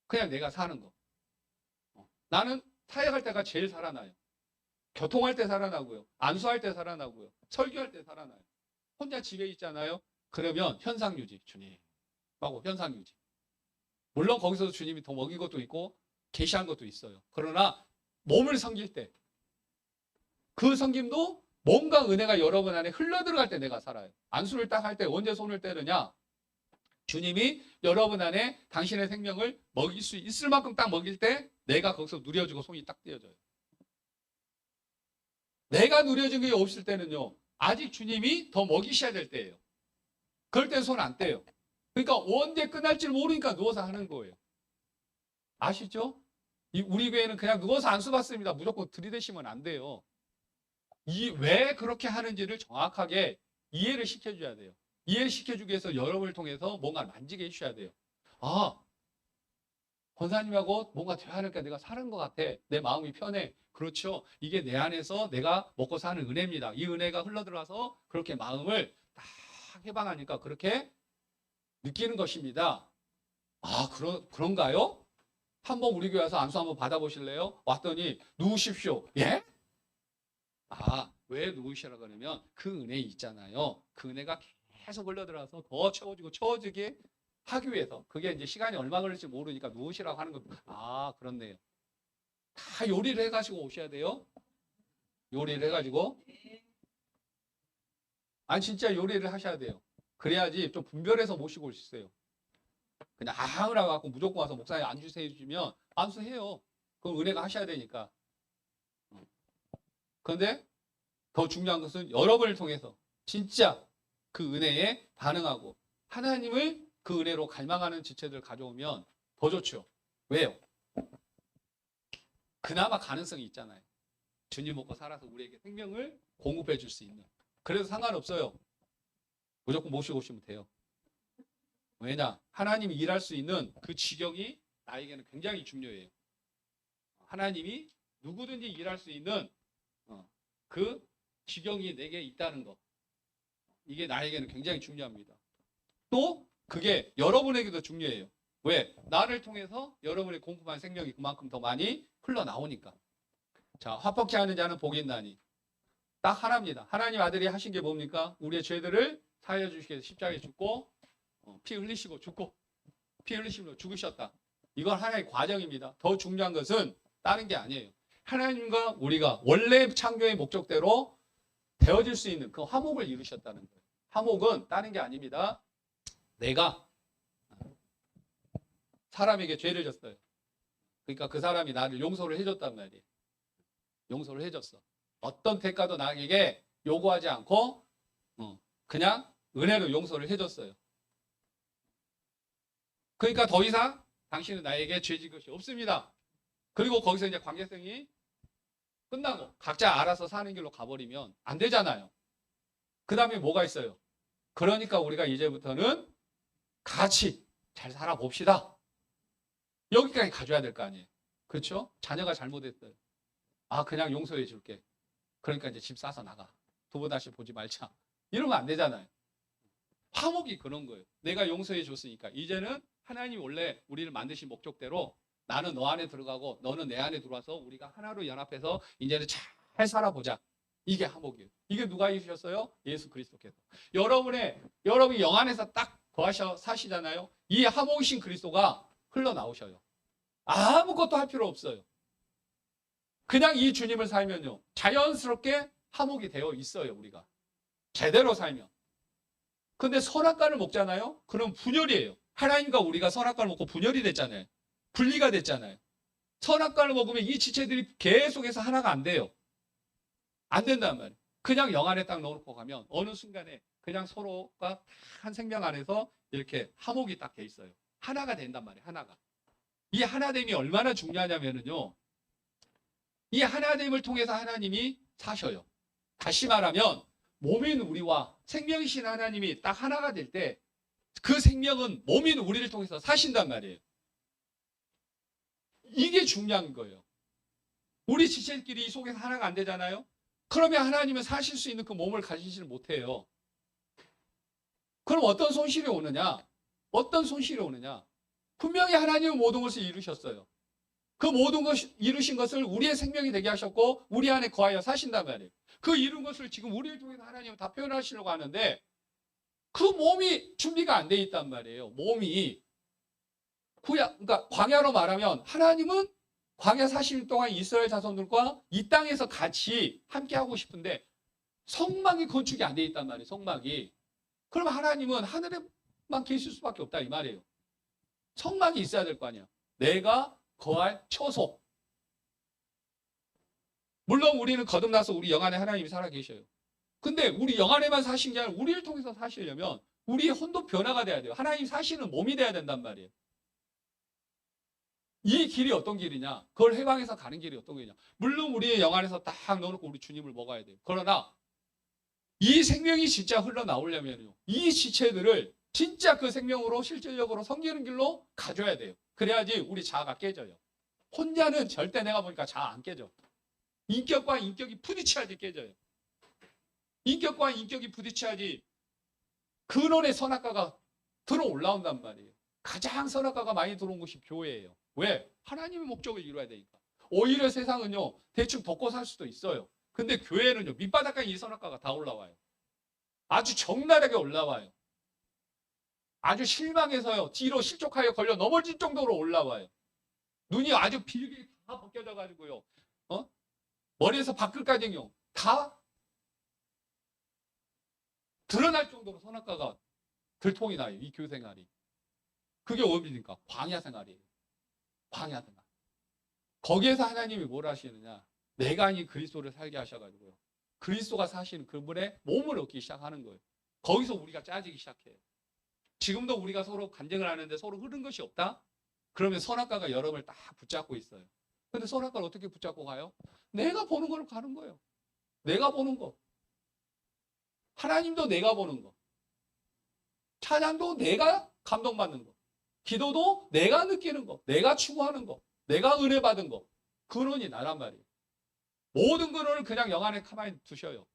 그냥 내가 사는 거. 나는 사역할 때가 제일 살아나요. 교통할 때 살아나고요. 안수할 때 살아나고요. 설교할 때 살아나요. 혼자 집에 있잖아요. 그러면 현상유지, 주님. 하고 현상유지. 물론 거기서도 주님이 더 먹인 것도 있고 계시한 것도 있어요. 그러나 몸을 섬길 때 그 섬김도 뭔가 은혜가 여러분 안에 흘러들어갈 때 내가 살아요. 안수를 딱 할 때 언제 손을 떼느냐? 주님이 여러분 안에 당신의 생명을 먹일 수 있을 만큼 딱 먹일 때 내가 거기서 누려주고 손이 딱 떼어져요. 내가 누려준 게 없을 때는요. 아직 주님이 더 먹이셔야 될 때예요. 그럴 때 손 안 떼요. 그러니까 언제 끝날지 모르니까 누워서 하는 거예요. 아시죠? 우리 교회는 그냥 누워서 안수 받습니다. 무조건 들이대시면 안 돼요. 왜 그렇게 하는지를 정확하게 이해를 시켜줘야 돼요. 이해를 시켜주기 위해서 여러분을 통해서 뭔가 만지게 해주셔야 돼요. 아, 권사님하고 뭔가 대화하니까 내가 사는 것 같아. 내 마음이 편해. 그렇죠. 이게 내 안에서 내가 먹고 사는 은혜입니다. 이 은혜가 흘러들어와서 그렇게 마음을 딱 해방하니까 그렇게 느끼는 것입니다. 아, 그런가요? 한번 우리 교회 와서 안수 한번 받아보실래요? 왔더니 누우십시오. 예? 아, 왜 누우시라 그러면 그 은혜 있잖아요. 그 은혜가 계속 흘러들어와서 더 채워지게 하기 위해서. 그게 이제 시간이 얼마 걸릴지 모르니까 누우시라고 하는 거. 아, 그렇네요. 다 요리를 해가지고 오셔야 돼요. 요리를 해가지고. 아니, 진짜 요리를 하셔야 돼요. 그래야지 좀 분별해서 모시고 올 수 있어요. 그냥 아무나 갖고 무조건 와서 목사님 안주해 주시면 안수해요. 그럼 은혜가 하셔야 되니까. 그런데 더 중요한 것은 여러분을 통해서 진짜 그 은혜에 반응하고 하나님을 그 은혜로 갈망하는 지체들 가져오면 더 좋죠. 왜요? 그나마 가능성이 있잖아요. 주님 먹고 살아서 우리에게 생명을 공급해 줄 수 있는. 그래서 상관없어요. 무조건 모시고 오시면 돼요. 왜냐? 하나님이 일할 수 있는 그 지경이 나에게는 굉장히 중요해요. 하나님이 누구든지 일할 수 있는 그 지경이 내게 있다는 것. 이게 나에게는 굉장히 중요합니다. 또 그게 여러분에게도 중요해요. 왜? 나를 통해서 여러분의 공급한 생명이 그만큼 더 많이 흘러나오니까. 자, 화평케 하는 자는 복이 있나니. 딱 하나입니다. 하나님 아들이 하신 게 뭡니까? 우리의 죄들을 사하여 주시기 위해서 십자가에 죽고 피 흘리시고 죽고 피 흘리시고 죽으셨다. 이건 하나의 과정입니다. 더 중요한 것은 다른 게 아니에요. 하나님과 우리가 원래 창조의 목적대로 되어질 수 있는 그 화목을 이루셨다는 거예요. 화목은 다른 게 아닙니다. 내가 사람에게 죄를 졌어요. 그러니까 그 사람이 나를 용서를 해줬단 말이에요. 용서를 해줬어. 어떤 대가도 나에게 요구하지 않고 그냥 은혜로 용서를 해줬어요. 그러니까 더 이상 당신은 나에게 죄 질 것이 없습니다. 그리고 거기서 이제 관계성이 끝나고 각자 알아서 사는 길로 가버리면 안 되잖아요. 그 다음에 뭐가 있어요? 그러니까 우리가 이제부터는 같이 잘 살아봅시다. 여기까지 가져야 될 거 아니에요. 그렇죠? 자녀가 잘못했어요. 아, 그냥 용서해 줄게. 그러니까 이제 집 싸서 나가. 두 번 다시 보지 말자. 이러면 안 되잖아요. 화목이 그런 거예요. 내가 용서해 줬으니까 이제는 하나님이 원래 우리를 만드신 목적대로 나는 너 안에 들어가고 너는 내 안에 들어와서 우리가 하나로 연합해서 이제는 잘 살아보자. 이게 화목이에요. 이게 누가 이루셨어요? 예수 그리스도께서. 여러분이 영 안에서 딱 거하셔 사시잖아요. 이 화목이신 그리스도가 흘러나오셔요. 아무것도 할 필요 없어요. 그냥 이 주님을 살면요. 자연스럽게 화목이 되어 있어요. 우리가. 제대로 살면. 근데 선악과를 먹잖아요. 그럼 분열이에요. 하나님과 우리가 선악과를 먹고 분열이 됐잖아요. 분리가 됐잖아요. 선악과를 먹으면 이 지체들이 계속해서 하나가 안 돼요. 안 된단 말이에요. 그냥 영 안에 딱 넣어놓고 가면 어느 순간에 그냥 서로가 한 생명 안에서 이렇게 화목이 딱 돼 있어요. 하나가 된단 말이에요. 하나가. 이 하나됨이 얼마나 중요하냐면요. 이 하나됨을 통해서 하나님이 사셔요. 다시 말하면 몸인 우리와 생명이신 하나님이 딱 하나가 될 때 그 생명은 몸인 우리를 통해서 사신단 말이에요. 이게 중요한 거예요. 우리 지체끼리 이 속에서 하나가 안 되잖아요. 그러면 하나님은 사실 수 있는 그 몸을 가지지를 못해요. 그럼 어떤 손실이 오느냐? 어떤 손실이 오느냐? 분명히 하나님은 모든 것을 이루셨어요. 그 모든 것을 이루신 것을 우리의 생명이 되게 하셨고 우리 안에 거하여 사신단 말이에요. 그 이룬 것을 지금 우리를 통해서 하나님은 다 표현하시려고 하는데 그 몸이 준비가 안 돼 있단 말이에요. 몸이. 그러니까 광야로 말하면 하나님은 광야 40일 동안 이스라엘 자손들과 이 땅에서 같이 함께 하고 싶은데 성막이 건축이 안 돼 있단 말이에요. 성막이. 그러면 하나님은 하늘에만 계실 수밖에 없다 이 말이에요. 성막이 있어야 될 거 아니야. 내가 거할 처소. 물론 우리는 거듭나서 우리 영 안에 하나님이 살아계셔요. 근데 우리 영 안에만 사신 게 아니라 우리를 통해서 사시려면 우리의 혼도 변화가 돼야 돼요. 하나님 사시는 몸이 돼야 된단 말이에요. 이 길이 어떤 길이냐? 그걸 해방해서 가는 길이 어떤 길이냐? 물론 우리의 영 안에서 딱 넣어놓고 우리 주님을 먹어야 돼요. 그러나 이 생명이 진짜 흘러나오려면요. 이 지체들을 진짜 그 생명으로 실질적으로 섬기는 길로 가져야 돼요. 그래야지 우리 자아가 깨져요. 혼자는 절대 내가 보니까 자아 안 깨져. 인격과 인격이 부딪혀야지 깨져요. 인격과 인격이 부딪혀야지 근원의 선악과가 들어올라온단 말이에요. 가장 선악과가 많이 들어온 곳이 교회예요. 왜? 하나님의 목적을 이루어야 되니까. 오히려 세상은요. 대충 벗고 살 수도 있어요. 근데 교회는요. 밑바닥까지 이 선악과가 다 올라와요. 아주 적나라하게 올라와요. 아주 실망해서요. 뒤로 실족하여 걸려 넘어질 정도로 올라와요. 눈이 아주 비게 다 벗겨져 가지고요. 머리에서 발끝까지요. 다 드러날 정도로 선악과가 들통이 나요. 이 교회 생활이. 그게 어디입니까? 광야 생활이에요. 광야 생활. 거기에서 하나님이 뭘 하시느냐? 내가 아닌 그리스도를 살게 하셔가지고요. 그리스도가 사시는 그분의 몸을 얻기 시작하는 거예요. 거기서 우리가 짜지기 시작해요. 지금도 우리가 서로 간증을 하는데 서로 흐른 것이 없다? 그러면 선악과가 여러분을 딱 붙잡고 있어요. 근데 선악과를 어떻게 붙잡고 가요? 내가 보는 걸 가는 거예요. 내가 보는 거. 하나님도 내가 보는 거. 찬양도 내가 감동받는 거. 기도도 내가 느끼는 거. 내가 추구하는 거. 내가 은혜 받은 거. 근원이 나란 말이에요. 모든 근원을 그냥 영 안에 가만히 두셔요.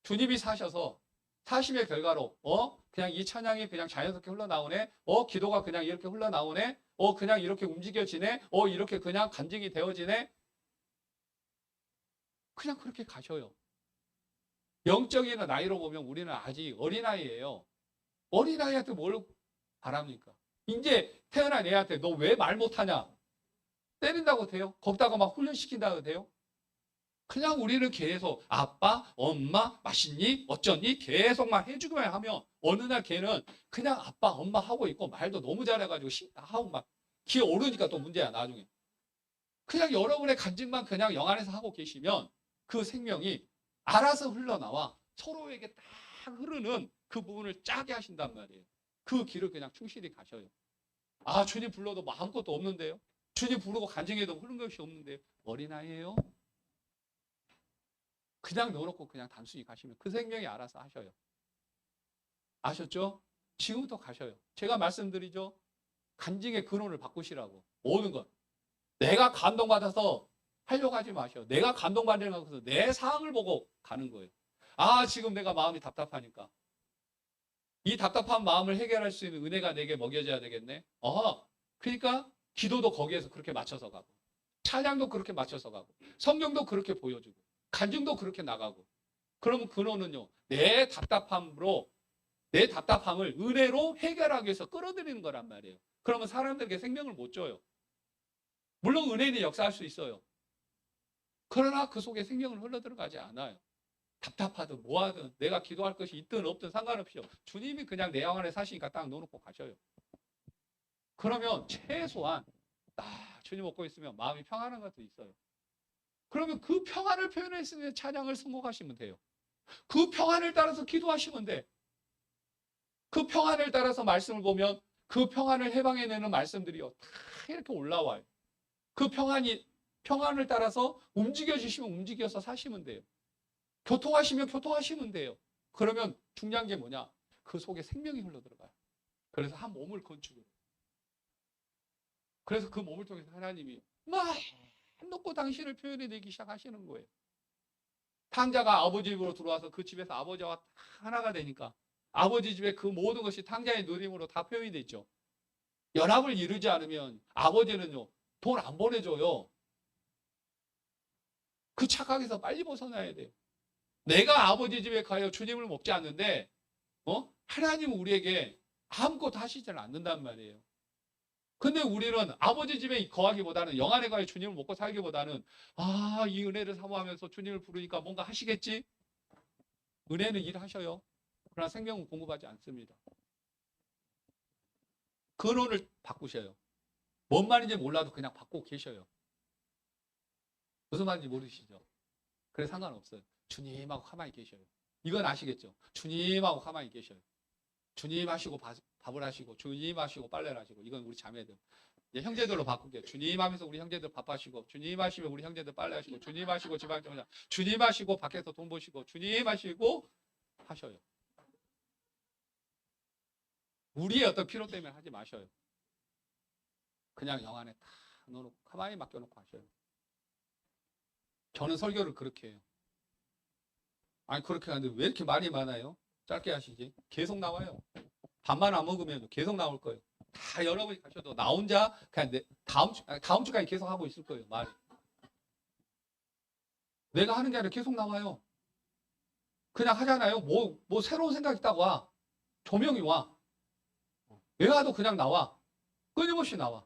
주님이 사셔서 사심의 결과로 그냥 이 찬양이 그냥 자연스럽게 흘러나오네. 기도가 그냥 이렇게 흘러나오네. 그냥 이렇게 움직여지네. 이렇게 그냥 간증이 되어지네. 그냥 그렇게 가셔요. 영적인 나이로 보면 우리는 아직 어린아이예요. 어린아이한테 뭘 바랍니까? 이제 태어난 애한테 너 왜 말 못하냐? 때린다고 돼요? 거기다가 막 훈련시킨다고 돼요? 그냥 우리는 계속 아빠, 엄마, 맛있니? 어쩌니? 계속만 해주기만 하면 어느 날 걔는 그냥 아빠, 엄마 하고 있고 말도 너무 잘해가지고 하고 막 귀에 오르니까 또 문제야 나중에. 그냥 여러분의 간증만 그냥 영 안에서 하고 계시면 그 생명이 알아서 흘러나와 서로에게 딱 흐르는 그 부분을 짜게 하신단 말이에요. 그 길을 그냥 충실히 가셔요. 아, 주님 불러도 뭐 아무것도 없는데요. 주님 부르고 간증해도 흐른 것이 없는데요. 어린아이예요. 그냥 넣어놓고 그냥 단순히 가시면 그 생명이 알아서 하셔요. 아셨죠? 지금부터 가셔요. 제가 말씀드리죠. 간증의 근원을 바꾸시라고. 모든 것. 내가 감동받아서 하려고 하지 마셔요. 내가 감동받으려고 해서 내 상황을 보고 가는 거예요. 아, 지금 내가 마음이 답답하니까. 이 답답한 마음을 해결할 수 있는 은혜가 내게 먹여져야 되겠네. 그러니까 기도도 거기에서 그렇게 맞춰서 가고 찬양도 그렇게 맞춰서 가고 성경도 그렇게 보여주고 간증도 그렇게 나가고 그러면 근원은요. 내 답답함을 은혜로 해결하기 위해서 끌어들이는 거란 말이에요. 그러면 사람들에게 생명을 못 줘요. 물론 은혜는 역사할 수 있어요. 그러나 그 속에 생명을 흘러들어가지 않아요. 답답하든 뭐하든 내가 기도할 것이 있든 없든 상관없이요. 주님이 그냥 내 영 안에 사시니까 딱 넣어놓고 가셔요. 그러면 최소한 주님 먹고 있으면 마음이 평안한 것도 있어요. 그러면 그 평안을 표현할 수 있는 찬양을 선곡하시면 돼요. 그 평안을 따라서 기도하시면 돼. 그 평안을 따라서 말씀을 보면 그 평안을 해방해내는 말씀들이요. 다 이렇게 올라와요. 그 평안을 따라서 움직여주시면 움직여서 사시면 돼요. 교통하시면 교통하시면 돼요. 그러면 중요한 게 뭐냐? 그 속에 생명이 흘러들어가요. 그래서 한 몸을 건축을. 그래서 그 몸을 통해서 하나님이 막 놓고 당신을 표현해내기 시작하시는 거예요. 탕자가 아버지 집으로 들어와서 그 집에서 아버지와 하나가 되니까 아버지 집에 그 모든 것이 탕자의 누림으로 다 표현이 됐죠. 연합을 이루지 않으면 아버지는요, 돈 안 보내줘요. 그 착각에서 빨리 벗어나야 돼요. 내가 아버지 집에 가요 주님을 먹지 않는데 하나님은 우리에게 아무것도 하시지는 않는단 말이에요. 근데 우리는 아버지 집에 거하기보다는 영 안에 가요 주님을 먹고 살기보다는 이 은혜를 사모하면서 주님을 부르니까 뭔가 하시겠지? 은혜는 일하셔요. 그러나 생명은 공급하지 않습니다. 근원을 바꾸셔요. 뭔 말인지 몰라도 그냥 바꾸고 계셔요. 무슨 말인지 모르시죠? 그래서 상관없어요. 주님하고 가만히 계셔요. 이건 아시겠죠? 주님하고 가만히 계셔요. 주님 하시고 밥을 하시고 주님 하시고 빨래를 하시고 이건 우리 자매들. 이제 형제들로 바꿀게요. 주님 하면서 우리 형제들 밥 하시고 주님 하시면 우리 형제들 빨래 하시고 주님 하시고 집안 정리하고 주님 하시고 밖에서 돈 버시고 주님 하시고 하셔요. 우리의 어떤 필요 때문에 하지 마셔요. 그냥 영 안에 다 넣어놓고 가만히 맡겨놓고 하셔요. 저는 설교를 그렇게 해요. 아니 그렇게 하는데 왜 이렇게 말이 많아요? 짧게 하시지. 계속 나와요. 밥만 안 먹으면 계속 나올 거예요. 다 여러분이 가셔도 나 혼자 그냥 다음 주까지 계속 하고 있을 거예요. 말이. 내가 하는 게 아니라 계속 나와요. 그냥 하잖아요. 뭐 새로운 생각 있다고 와. 조명이 와. 왜 와도 그냥 나와. 끊임없이 나와.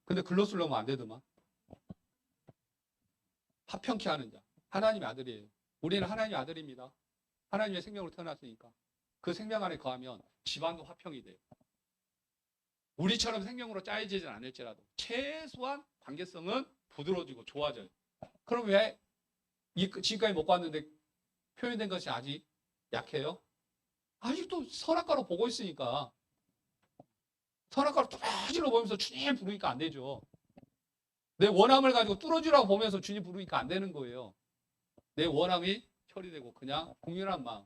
근데 글로 쓰려면 안 되더만. 화평케 하는 자. 하나님의 아들이에요. 우리는 하나님의 아들입니다. 하나님의 생명으로 태어났으니까. 그 생명 안에 거하면 집안도 화평이 돼요. 우리처럼 생명으로 짜여지진 않을지라도 최소한 관계성은 부드러워지고 좋아져요. 그럼 왜 지금까지 먹고 왔는데 표현된 것이 아직 약해요? 아직도 선악과로 보고 있으니까 선악과로 뚫어지러 보면서 주님 부르니까 안 되죠. 내 원함을 가지고 뚫어주라고 보면서 주님 부르니까 안 되는 거예요. 내 원함이 처리되고 그냥 공연한 마음.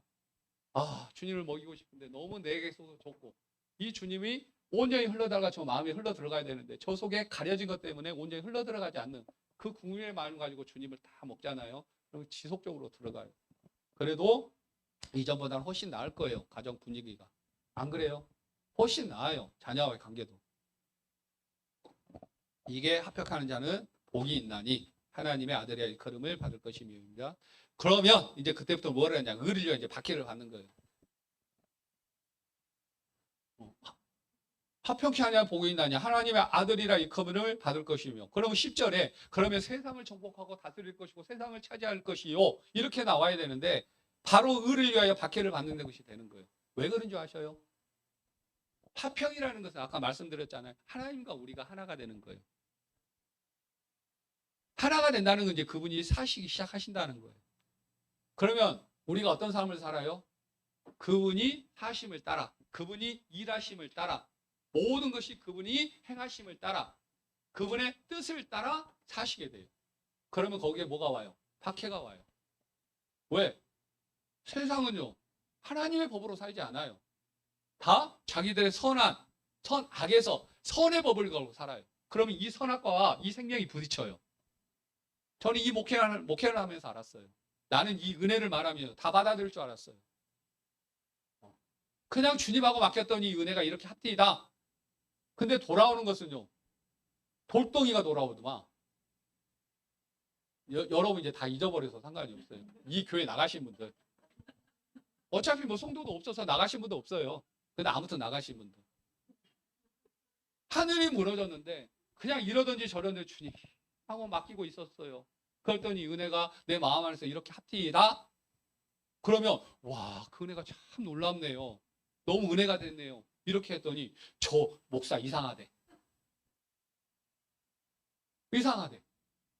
아, 주님을 먹이고 싶은데 너무 내게 쏟아 줬고 이 주님이 온전히 흘러들어가 저 마음이 흘러 들어가야 되는데 저 속에 가려진 것 때문에 온전히 흘러 들어가지 않는 그 궁유의 마음 가지고 주님을 다 먹잖아요. 그리고 지속적으로 들어가요. 그래도 이전보다는 훨씬 나을 거예요. 가정 분위기가. 안 그래요? 훨씬 나아요. 자녀와의 관계도. 이게 합격하는 자는 복이 있나니 하나님의 아들의 일컬음을 받을 것임이옵니다. 그러면 이제 그때부터 뭐를 하냐? 의를 위하여 이제 박해를 받는 거예요. 합평케 하냐 복이 있나냐 하나님의 아들이라 일컬음을 받을 것이며 그러면 10절에 그러면 세상을 정복하고 다스릴 것이고 세상을 차지할 것이요 이렇게 나와야 되는데 바로 의를 위하여 박해를 받는 것이 되는 거예요. 왜 그런 줄 아셔요? 화평이라는 것은 아까 말씀드렸잖아요. 하나님과 우리가 하나가 되는 거예요. 하나가 된다는 건 이제 그분이 사시기 시작하신다는 거예요. 그러면 우리가 어떤 삶을 살아요? 그분이 하심을 따라, 그분이 일하심을 따라, 모든 것이 그분이 행하심을 따라, 그분의 뜻을 따라 사시게 돼요. 그러면 거기에 뭐가 와요? 박해가 와요. 왜? 세상은요, 하나님의 법으로 살지 않아요. 다 자기들의 선악에서 선의 법을 걸고 살아요. 그러면 이 선악과와 이 생명이 부딪혀요. 저는 이 목회를 하면서 알았어요. 나는 이 은혜를 말하면 다 받아들일 줄 알았어요. 그냥 주님하고 맡겼더니 이 은혜가 이렇게 합디다. 근데 돌아오는 것은요. 돌덩이가 돌아오더만. 여러분 이제 다 잊어버려서 상관이 없어요. 이 교회 나가신 분들. 어차피 뭐 성도도 없어서 나가신 분도 없어요. 근데 아무튼 나가신 분들. 하늘이 무너졌는데 그냥 이러든지 저러든지 주님 하고 맡기고 있었어요. 그랬더니 은혜가 내 마음 안에서 이렇게 합디다. 그러면 와, 그 은혜가 참 놀랍네요. 너무 은혜가 됐네요. 이렇게 했더니 저 목사 이상하대.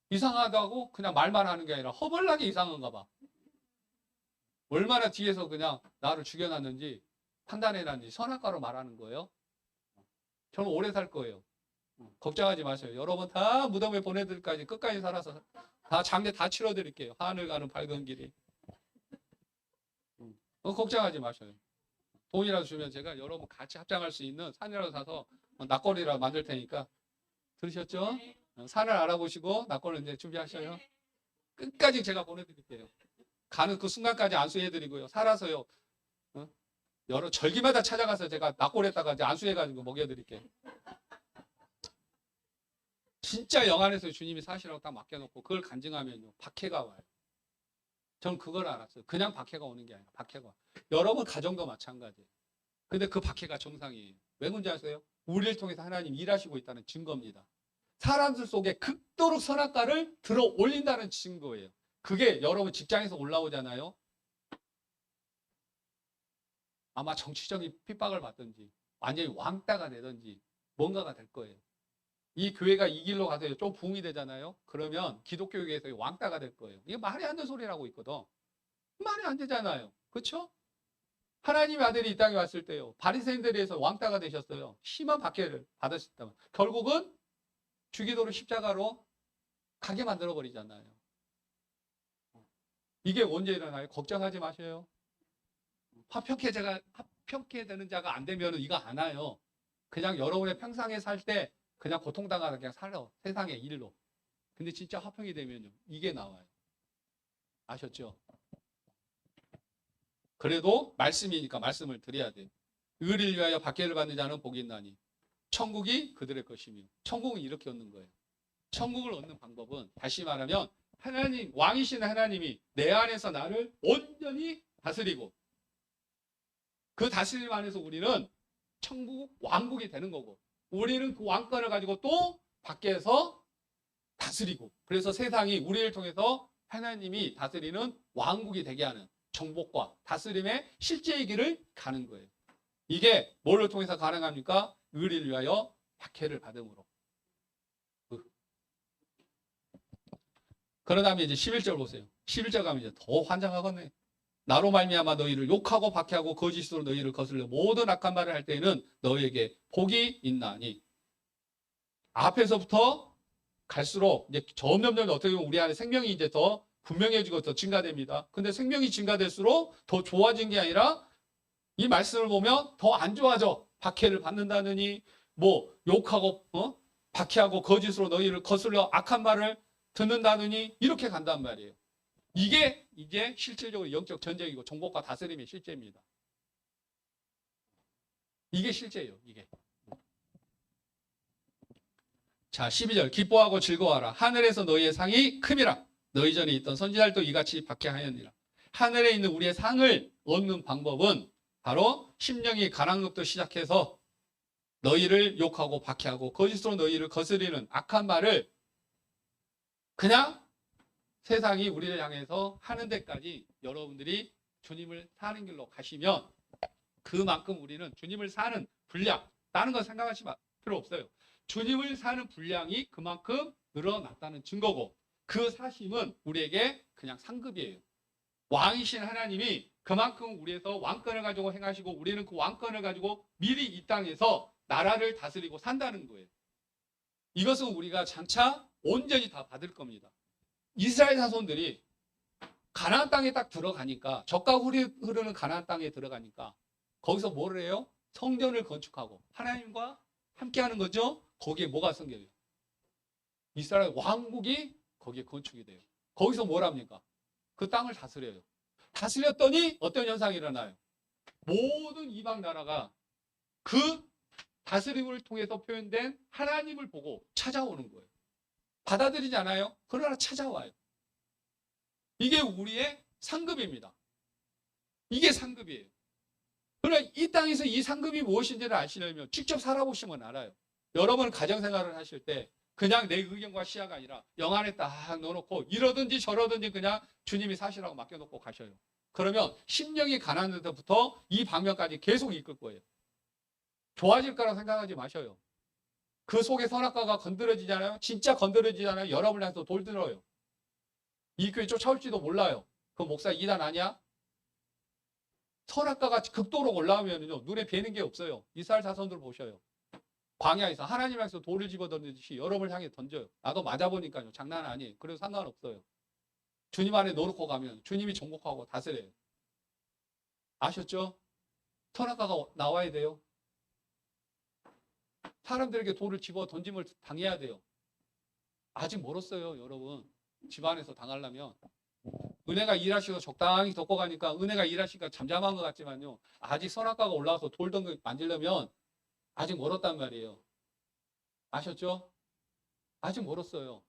이상하다고 그냥 말만 하는 게 아니라 허벌나게 이상한가 봐. 얼마나 뒤에서 그냥 나를 죽여놨는지 판단해놨는지 선악과로 말하는 거예요. 저는 오래 살 거예요. 걱정하지 마세요. 여러분 다 무덤에 보내드릴 때까지 끝까지 살아서 다 장례 다 치러드릴게요. 하늘 가는 밝은 길이. 걱정하지 마세요. 돈이라도 주면 제가 여러분 같이 합장할 수 있는 산이라도 사서 낙골이라도 만들 테니까. 들으셨죠? 산을 알아보시고 낙골을 이제 준비하셔요. 끝까지 제가 보내드릴게요. 가는 그 순간까지 안수해드리고요. 살아서요. 여러 절기마다 찾아가서 제가 낙골에다가 이제 안수해가지고 먹여드릴게요. 진짜 영안에서 주님이 사시라고 딱 맡겨놓고 그걸 간증하면요. 박해가 와요. 저는 그걸 알았어요. 그냥 박해가 오는 게 아니라 박해가 와요. 여러분 가정도 마찬가지예요. 근데 그 박해가 정상이에요. 왜 그런지 아세요? 우리를 통해서 하나님 일하시고 있다는 증거입니다. 사람들 속에 극도로 선악과를 들어 올린다는 증거예요. 그게 여러분 직장에서 올라오잖아요. 아마 정치적인 핍박을 받든지 완전히 왕따가 되든지 뭔가가 될 거예요. 이 교회가 이 길로 가서 좀 부흥이 되잖아요. 그러면 기독교계에서 왕따가 될 거예요. 이게 말이 안 되는 소리라고 있거든. 말이 안 되잖아요. 그렇죠? 하나님의 아들이 이 땅에 왔을 때요. 바리새인들에서 왕따가 되셨어요. 심한 박해를 받으셨다면 결국은 주기도로 십자가로 가게 만들어 버리잖아요. 이게 언제 일어나요? 걱정하지 마세요. 합평케 되는 자가 안 되면 이거 안 와요. 그냥 여러분의 평상에 살 때 그냥 고통당하다 그냥 살아. 세상의 일로. 근데 진짜 화평이 되면요. 이게 나와요. 아셨죠? 그래도 말씀이니까 말씀을 드려야 돼요. 의를 위하여 박해를 받는 자는 복이 있나니 천국이 그들의 것이며 천국은 이렇게 얻는 거예요. 천국을 얻는 방법은 다시 말하면 하나님 왕이신 하나님이 내 안에서 나를 온전히 다스리고 그 다스림 안에서 우리는 천국 왕국이 되는 거고 우리는 그 왕권을 가지고 또 밖에서 다스리고 그래서 세상이 우리를 통해서 하나님이 다스리는 왕국이 되게 하는 정복과 다스림의 실제의 길을 가는 거예요. 이게 뭐를 통해서 가능합니까? 의를 위하여 박해를 받음으로. 그러다 면 이제 11절 보세요. 11절 가면 이제 더 환장하겠네. 나로 말미암아 너희를 욕하고 박해하고 거짓으로 너희를 거슬려 모든 악한 말을 할 때에는 너희에게 복이 있나니. 앞에서부터 갈수록 이제 점점 어떻게 보면 우리 안에 생명이 이제 더 분명해지고 더 증가됩니다. 근데 생명이 증가될수록 더 좋아진 게 아니라 이 말씀을 보면 더 안 좋아져. 박해를 받는다느니 뭐 욕하고 박해하고 거짓으로 너희를 거슬러 악한 말을 듣는다느니 이렇게 간단 말이에요. 이게 이제 실질적으로 영적 전쟁이고 정복과 다스림의 실제입니다. 이게 실제예요. 이게. 자, 12절 기뻐하고 즐거워하라. 하늘에서 너희의 상이 큼이라. 너희 전에 있던 선지자들도 이같이 박해하였니라. 하늘에 있는 우리의 상을 얻는 방법은 바로 심령이 가난한 것부터 시작해서 너희를 욕하고 박해하고 거짓으로 너희를 거스리는 악한 말을 그냥 세상이 우리를 향해서 하는 데까지 여러분들이 주님을 사는 길로 가시면 그만큼 우리는 주님을 사는 분량, 다른 건 생각하실 필요 없어요. 주님을 사는 분량이 그만큼 늘어났다는 증거고 그 사심은 우리에게 그냥 상급이에요. 왕이신 하나님이 그만큼 우리에서 왕권을 가지고 행하시고 우리는 그 왕권을 가지고 미리 이 땅에서 나라를 다스리고 산다는 거예요. 이것은 우리가 장차 온전히 다 받을 겁니다. 이스라엘 자손들이 가나안 땅에 딱 들어가니까 젖과 꿀이 흐르는 가나안 땅에 들어가니까 거기서 뭘 해요? 성전을 건축하고 하나님과 함께하는 거죠. 거기에 뭐가 생겨요? 이스라엘 왕국이 거기에 건축이 돼요. 거기서 뭘 합니까? 그 땅을 다스려요. 다스렸더니 어떤 현상이 일어나요? 모든 이방 나라가 그 다스림을 통해서 표현된 하나님을 보고 찾아오는 거예요. 받아들이지 않아요? 그러나 찾아와요. 이게 우리의 상급입니다. 이게 상급이에요. 그러나 이 땅에서 이 상급이 무엇인지를 아시려면 직접 살아보시면 알아요. 여러분 가정생활을 하실 때 그냥 내 의견과 시야가 아니라 영 안에 딱 넣어놓고 이러든지 저러든지 그냥 주님이 사시라고 맡겨놓고 가셔요. 그러면 심령이 가난한 데부터 이 방면까지 계속 이끌 거예요. 좋아질 거라고 생각하지 마셔요. 그 속에 선악과가 건드려지잖아요. 진짜 건드려지잖아요. 여러분을 향해서 돌들어요. 이 교회 쫓아올지도 몰라요. 그 목사 이단 아니야? 선악과가 극도로 올라오면요 눈에 뵈는 게 없어요. 이스라엘 자손들 보셔요. 광야에서 하나님 향해서 돌을 집어던지듯이 여러분을 향해 던져요. 나도 맞아보니까요. 장난 아니에요. 그래도 상관없어요. 주님 안에 넣어놓고 가면 주님이 정복하고 다스려요. 아셨죠? 선악과가 나와야 돼요. 사람들에게 돌을 집어 던짐을 당해야 돼요. 아직 멀었어요, 여러분. 집안에서 당하려면. 은혜가 일하시고 적당히 덮고 가니까 은혜가 일하시니까 잠잠한 것 같지만요. 아직 선악과가 올라와서 돌 만지려면 아직 멀었단 말이에요. 아셨죠? 아직 멀었어요.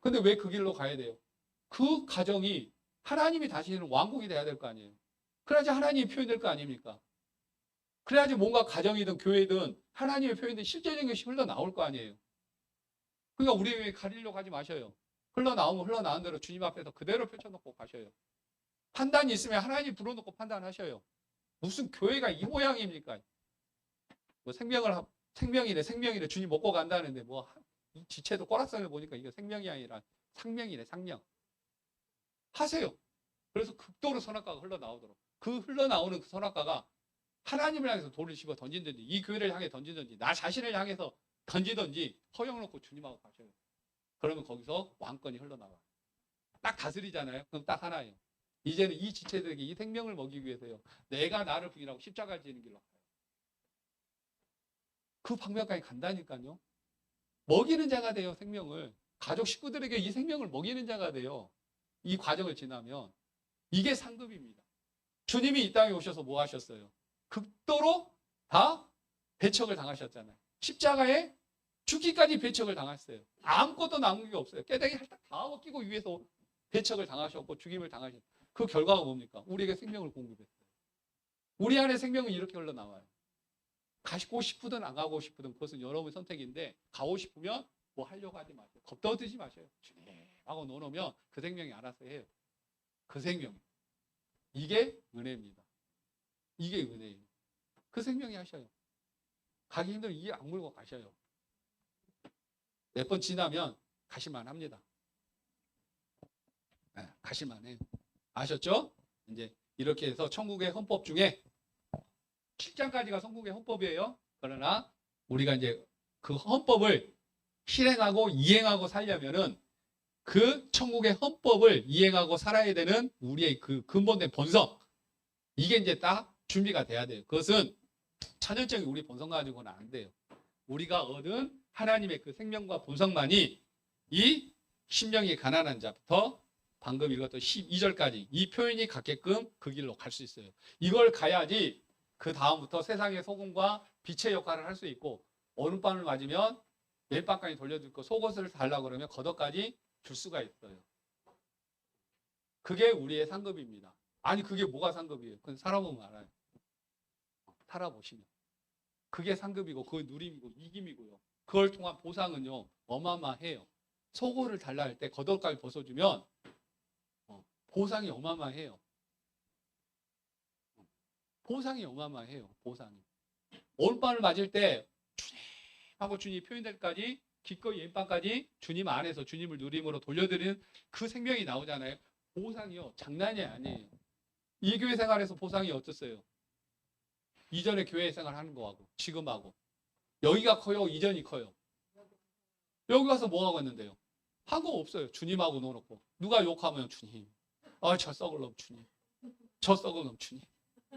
근데 왜 그 길로 가야 돼요? 그 가정이 하나님이 다스리는 왕국이 돼야 될 거 아니에요. 그래야지 하나님이 표현될 거 아닙니까? 그래야지 뭔가 가정이든 교회든 하나님의 표현된 실제적인 것이 흘러나올 거 아니에요. 그러니까 우리 왜 가리려고 하지 마셔요. 흘러나오면 흘러나온 대로 주님 앞에서 그대로 펼쳐놓고 가셔요. 판단이 있으면 하나님 불러놓고 판단하셔요. 무슨 교회가 이 모양입니까? 뭐 생명이래 주님 먹고 간다는데 뭐 이 지체도 꼬락선을 보니까 이거 생명이 아니라 상명이래 상명. 하세요. 그래서 극도로 선악과가 흘러나오도록. 그 흘러나오는 그 선악과가 하나님을 향해서 돌을 집어 던지든지 이 교회를 향해 던지든지 나 자신을 향해서 던지든지 허용 놓고 주님하고 가셔요. 그러면 거기서 왕권이 흘러나와요. 딱 다스리잖아요. 그럼 딱 하나예요. 이제는 이 지체들에게 이 생명을 먹이기 위해서요. 내가 나를 부인하고 십자가를 지는 길로 가요. 그 방면까지 간다니까요. 먹이는 자가 돼요. 생명을. 가족 식구들에게 이 생명을 먹이는 자가 돼요. 이 과정을 지나면. 이게 상급입니다. 주님이 이 땅에 오셔서 뭐 하셨어요? 극도로 다 배척을 당하셨잖아요. 십자가에 죽기까지 배척을 당했어요. 아무것도 남은 게 없어요. 깨닫이 다 벗기고 위해서 배척을 당하셨고 죽임을 당하셨어요. 그 결과가 뭡니까? 우리에게 생명을 공급했어요. 우리 안에 생명은 이렇게 흘러나와요. 가고 싶으든 안 가고 싶으든 그것은 여러분의 선택인데 가고 싶으면 뭐 하려고 하지 마세요. 겁떠드지 마세요. 주님 하고 넣어놓으면 그 생명이 알아서 해요. 그 생명. 이게 은혜입니다. 이게 은혜예요. 그 생명이 하셔요. 가기 힘들면 이 악물고 가셔요. 몇 번 지나면 가실만 합니다. 네, 가실만 해요. 아셨죠? 이제 이렇게 해서 천국의 헌법 중에 7장까지가 천국의 헌법이에요. 그러나 우리가 이제 그 헌법을 실행하고 이행하고 살려면은 그 천국의 헌법을 이행하고 살아야 되는 우리의 그 근본된 본성, 이게 이제 딱 준비가 돼야 돼요. 그것은 천연적인 우리 본성 가지고는 안 돼요. 우리가 얻은 하나님의 그 생명과 본성만이 이 심령이 가난한 자부터 방금 읽었던 12절까지 이 표현이 갖게끔 그 길로 갈 수 있어요. 이걸 가야지 그 다음부터 세상의 소금과 빛의 역할을 할 수 있고, 오른밤을 맞으면 왼밤까지 돌려줄 거, 속옷을 달라고 그러면 겉옷까지 줄 수가 있어요. 그게 우리의 상급입니다. 아니 그게 뭐가 상급이에요? 그건 살아보면 알아요. 살아보시면. 그게 상급이고 그 누림이고 이김이고요. 그걸 통한 보상은요 어마어마해요. 속옷을 달라 할 때 겉옷까지 벗어주면 보상이 어마어마해요. 보상이 어마어마해요. 보상이. 오른밤을 맞을 때 주님 하고 주님이 표현될 때까지 기꺼이 왼밤까지 주님 안에서 주님을 누림으로 돌려드리는 그 생명이 나오잖아요. 보상이요 장난이 아니에요. 이 교회 생활에서 보상이 어땠어요? 이전에 교회 생활하는 거하고 지금하고 여기가 커요? 이전이 커요? 여기 가서 뭐 하고 있는데요? 한 거 없어요. 주님하고 놀았고. 누가 욕하면 주님. 저 썩을 놈 주님. 저 썩을 놈 주님.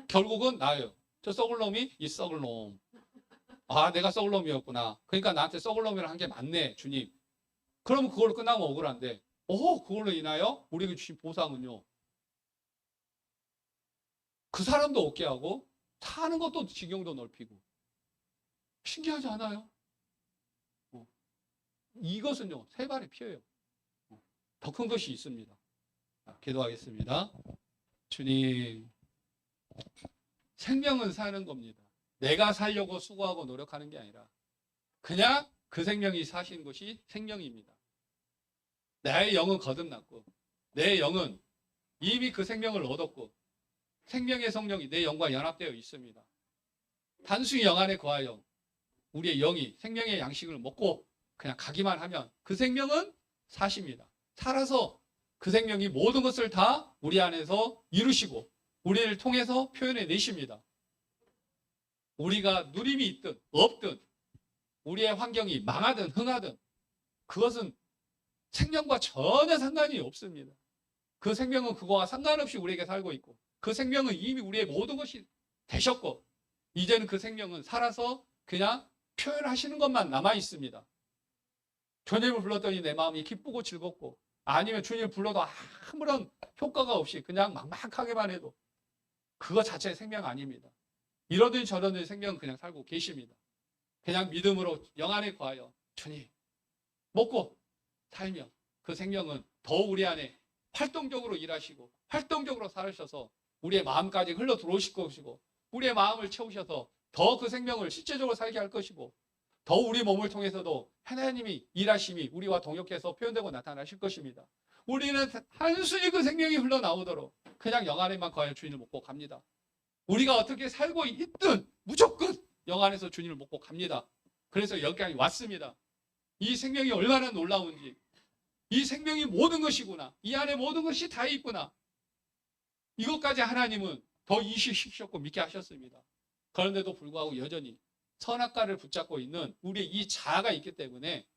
결국은 나예요. 저 썩을 놈이 이 썩을 놈. 내가 썩을 놈이었구나. 그러니까 나한테 썩을 놈이라 한 게 맞네 주님. 그러면 그걸로 끝나면 억울한데 그걸로 인하여 우리에게 주신 보상은요. 그 사람도 없게 하고 사는 것도 지경도 넓히고. 신기하지 않아요? 이것은요 세 발의 피예요. 더 큰 것이 있습니다. 기도하겠습니다. 주님, 생명은 사는 겁니다. 내가 살려고 수고하고 노력하는 게 아니라 그냥 그 생명이 사시는 것이 생명입니다. 나의 영은 거듭났고 내 영은 이미 그 생명을 얻었고 생명의 성령이 내 영과 연합되어 있습니다. 단순히 영 안에 거하여 우리의 영이 생명의 양식을 먹고 그냥 가기만 하면 그 생명은 사십니다. 살아서 그 생명이 모든 것을 다 우리 안에서 이루시고 우리를 통해서 표현해 내십니다. 우리가 누림이 있든 없든 우리의 환경이 망하든 흥하든 그것은 생명과 전혀 상관이 없습니다. 그 생명은 그거와 상관없이 우리에게 살고 있고 그 생명은 이미 우리의 모든 것이 되셨고 이제는 그 생명은 살아서 그냥 표현하시는 것만 남아 있습니다. 주님을 불렀더니 내 마음이 기쁘고 즐겁고 아니면 주님을 불러도 아무런 효과가 없이 그냥 막막하게만 해도 그거 자체의 생명 아닙니다. 이러든지 저러든지 생명은 그냥 살고 계십니다. 그냥 믿음으로 영 안에 거하여 주님 먹고 살며 그 생명은 더 우리 안에 활동적으로 일하시고 활동적으로 살으셔서 우리의 마음까지 흘러 들어오실 것이고 우리의 마음을 채우셔서 더 그 생명을 실제적으로 살게 할 것이고 더 우리 몸을 통해서도 하나님이 일하심이 우리와 동역해서 표현되고 나타나실 것입니다. 우리는 단순히 그 생명이 흘러나오도록 그냥 영 안에만 거하여 주님을 먹고 갑니다. 우리가 어떻게 살고 있든 무조건 영 안에서 주님을 먹고 갑니다. 그래서 여기까지 왔습니다. 이 생명이 얼마나 놀라운지 이 생명이 모든 것이구나. 이 안에 모든 것이 다 있구나. 이것까지 하나님은 더 이식시켰고 믿게 하셨습니다. 그런데도 불구하고 여전히 선악과를 붙잡고 있는 우리의 이 자아가 있기 때문에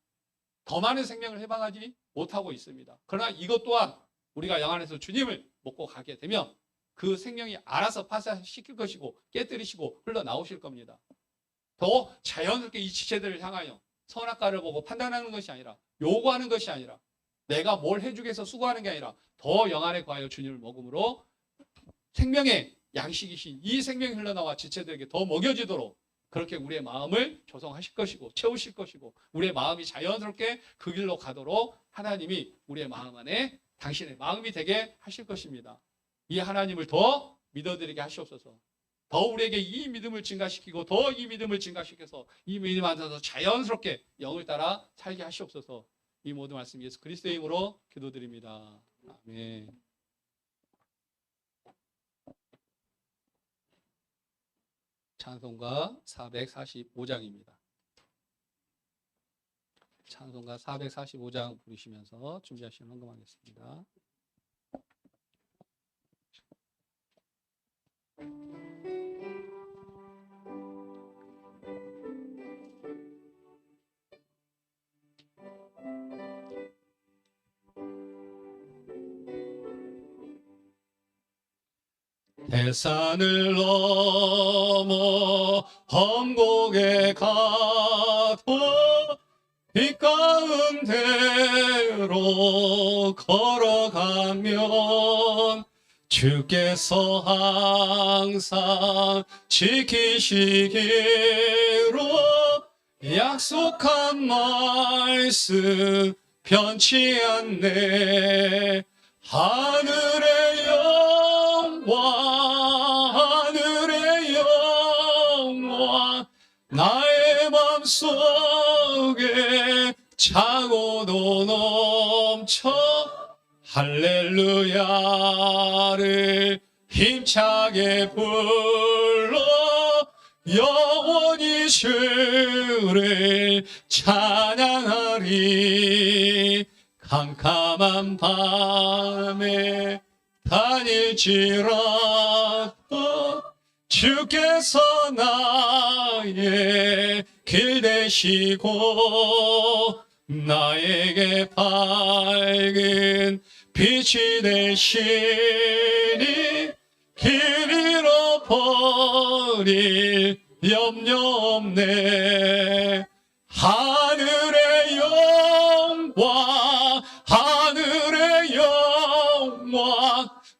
더 많은 생명을 해방하지 못하고 있습니다. 그러나 이것 또한 우리가 영 안에서 주님을 먹고 가게 되면 그 생명이 알아서 파쇄시킬 것이고 깨뜨리시고 흘러나오실 겁니다. 더 자연스럽게 이 지체들을 향하여 선악과를 보고 판단하는 것이 아니라 요구하는 것이 아니라 내가 뭘 해주기 위해서 수고하는 게 아니라 더 영 안에 거하여 주님을 먹음으로 생명의 양식이신 이 생명이 흘러나와 지체들에게 더 먹여지도록 그렇게 우리의 마음을 조성하실 것이고 채우실 것이고 우리의 마음이 자연스럽게 그 길로 가도록 하나님이 우리의 마음 안에 당신의 마음이 되게 하실 것입니다. 이 하나님을 더 믿어드리게 하시옵소서. 더 우리에게 이 믿음을 증가시키고 더 이 믿음을 증가시켜서 이 믿음 안에서 자연스럽게 영을 따라 살게 하시옵소서. 이 모든 말씀 예수 그리스도의 이름으로 기도드립니다. 아멘. 찬송가 445장입니다. 찬송가 445장 부르시면서 준비하시면 헌금하겠습니다. 세산을 넘어 험곡에 가도 빛 가운데로 걸어가면 주께서 항상 지키시기로 약속한 말씀 변치 않네. 하늘의 영광 나의 맘속에 차고도 넘쳐 할렐루야를 힘차게 불러 영원히 주를 찬양하리. 캄캄한 밤에 다닐지라도 주께서 나의 길 되시고 나에게 밝은 빛이 되시니 길 잃어버릴 염려 없네. 하늘의 영광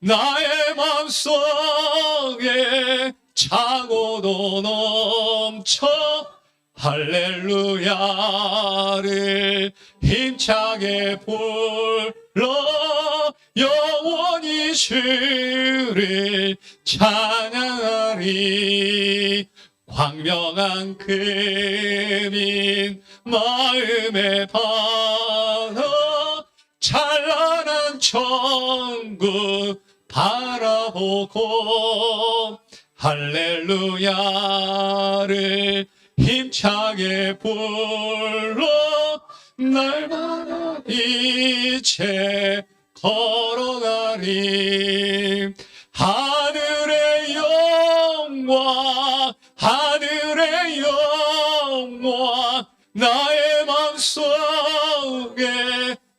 나의 맘속에 차고도 넘쳐 할렐루야를 힘차게 불러 영원히 주를 찬양하리. 광명한 금인 마음에 받아 찬란한 천국 바라보고 할렐루야를 힘차게 불러 날마다 이제 걸어가리. 하늘의 영광 나의 맘속에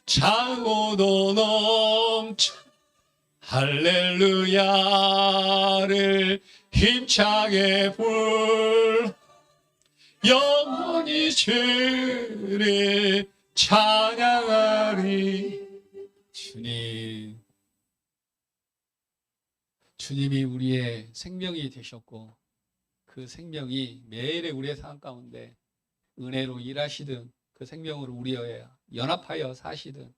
차고도 넘쳐 할렐루야를 힘차게 불러 영원히 주를 찬양하리. 주님이 우리의 생명이 되셨고 그 생명이 매일의 우리의 삶 가운데 은혜로 일하시든 그 생명으로 우리와 연합하여 사시든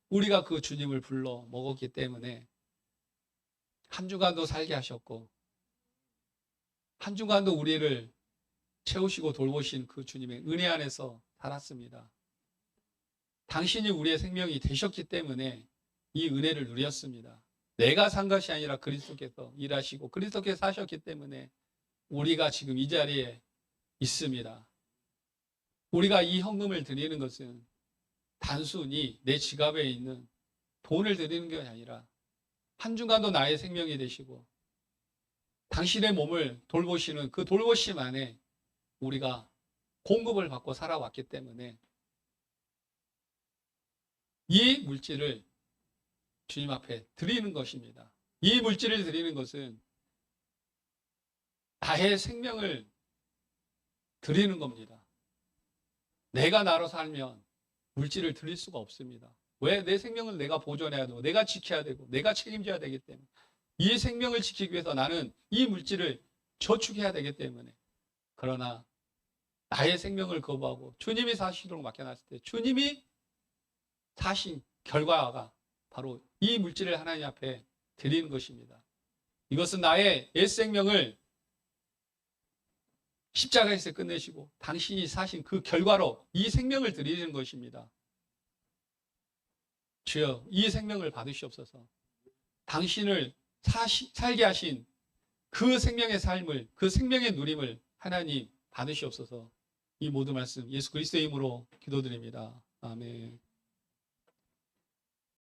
우리가 그 주님을 불러 먹었기 때문에 한 주간도 살게 하셨고 한 주간도 우리를 채우시고 돌보신 그 주님의 은혜 안에서 살았습니다. 당신이 우리의 생명이 되셨기 때문에 이 은혜를 누렸습니다. 내가 산 것이 아니라 그리스도께서 일하시고 그리스도께서 사셨기 때문에 우리가 지금 이 자리에 있습니다. 우리가 이 헌금을 드리는 것은 단순히 내 지갑에 있는 돈을 드리는 게 아니라 한 주간도 나의 생명이 되시고 당신의 몸을 돌보시는 그 돌보심 안에 우리가 공급을 받고 살아왔기 때문에 이 물질을 주님 앞에 드리는 것입니다. 이 물질을 드리는 것은 나의 생명을 드리는 겁니다. 내가 나로 살면 물질을 드릴 수가 없습니다. 왜? 내 생명을 내가 보존해야 되고 내가 지켜야 되고 내가 책임져야 되기 때문에 이 생명을 지키기 위해서 나는 이 물질을 저축해야 되기 때문에. 그러나 나의 생명을 거부하고 주님이 사시도록 맡겨놨을 때 주님이 사신 결과가 바로 이 물질을 하나님 앞에 드리는 것입니다. 이것은 나의 옛 생명을 십자가에서 끝내시고 당신이 사신 그 결과로 이 생명을 드리는 것입니다. 주여, 이 생명을 받으시옵소서. 당신을 살게 하신 그 생명의 삶을, 그 생명의 누림을 하나님 받으시옵소서. 이 모든 말씀 예수 그리스도의 이름으로 기도드립니다. 아멘.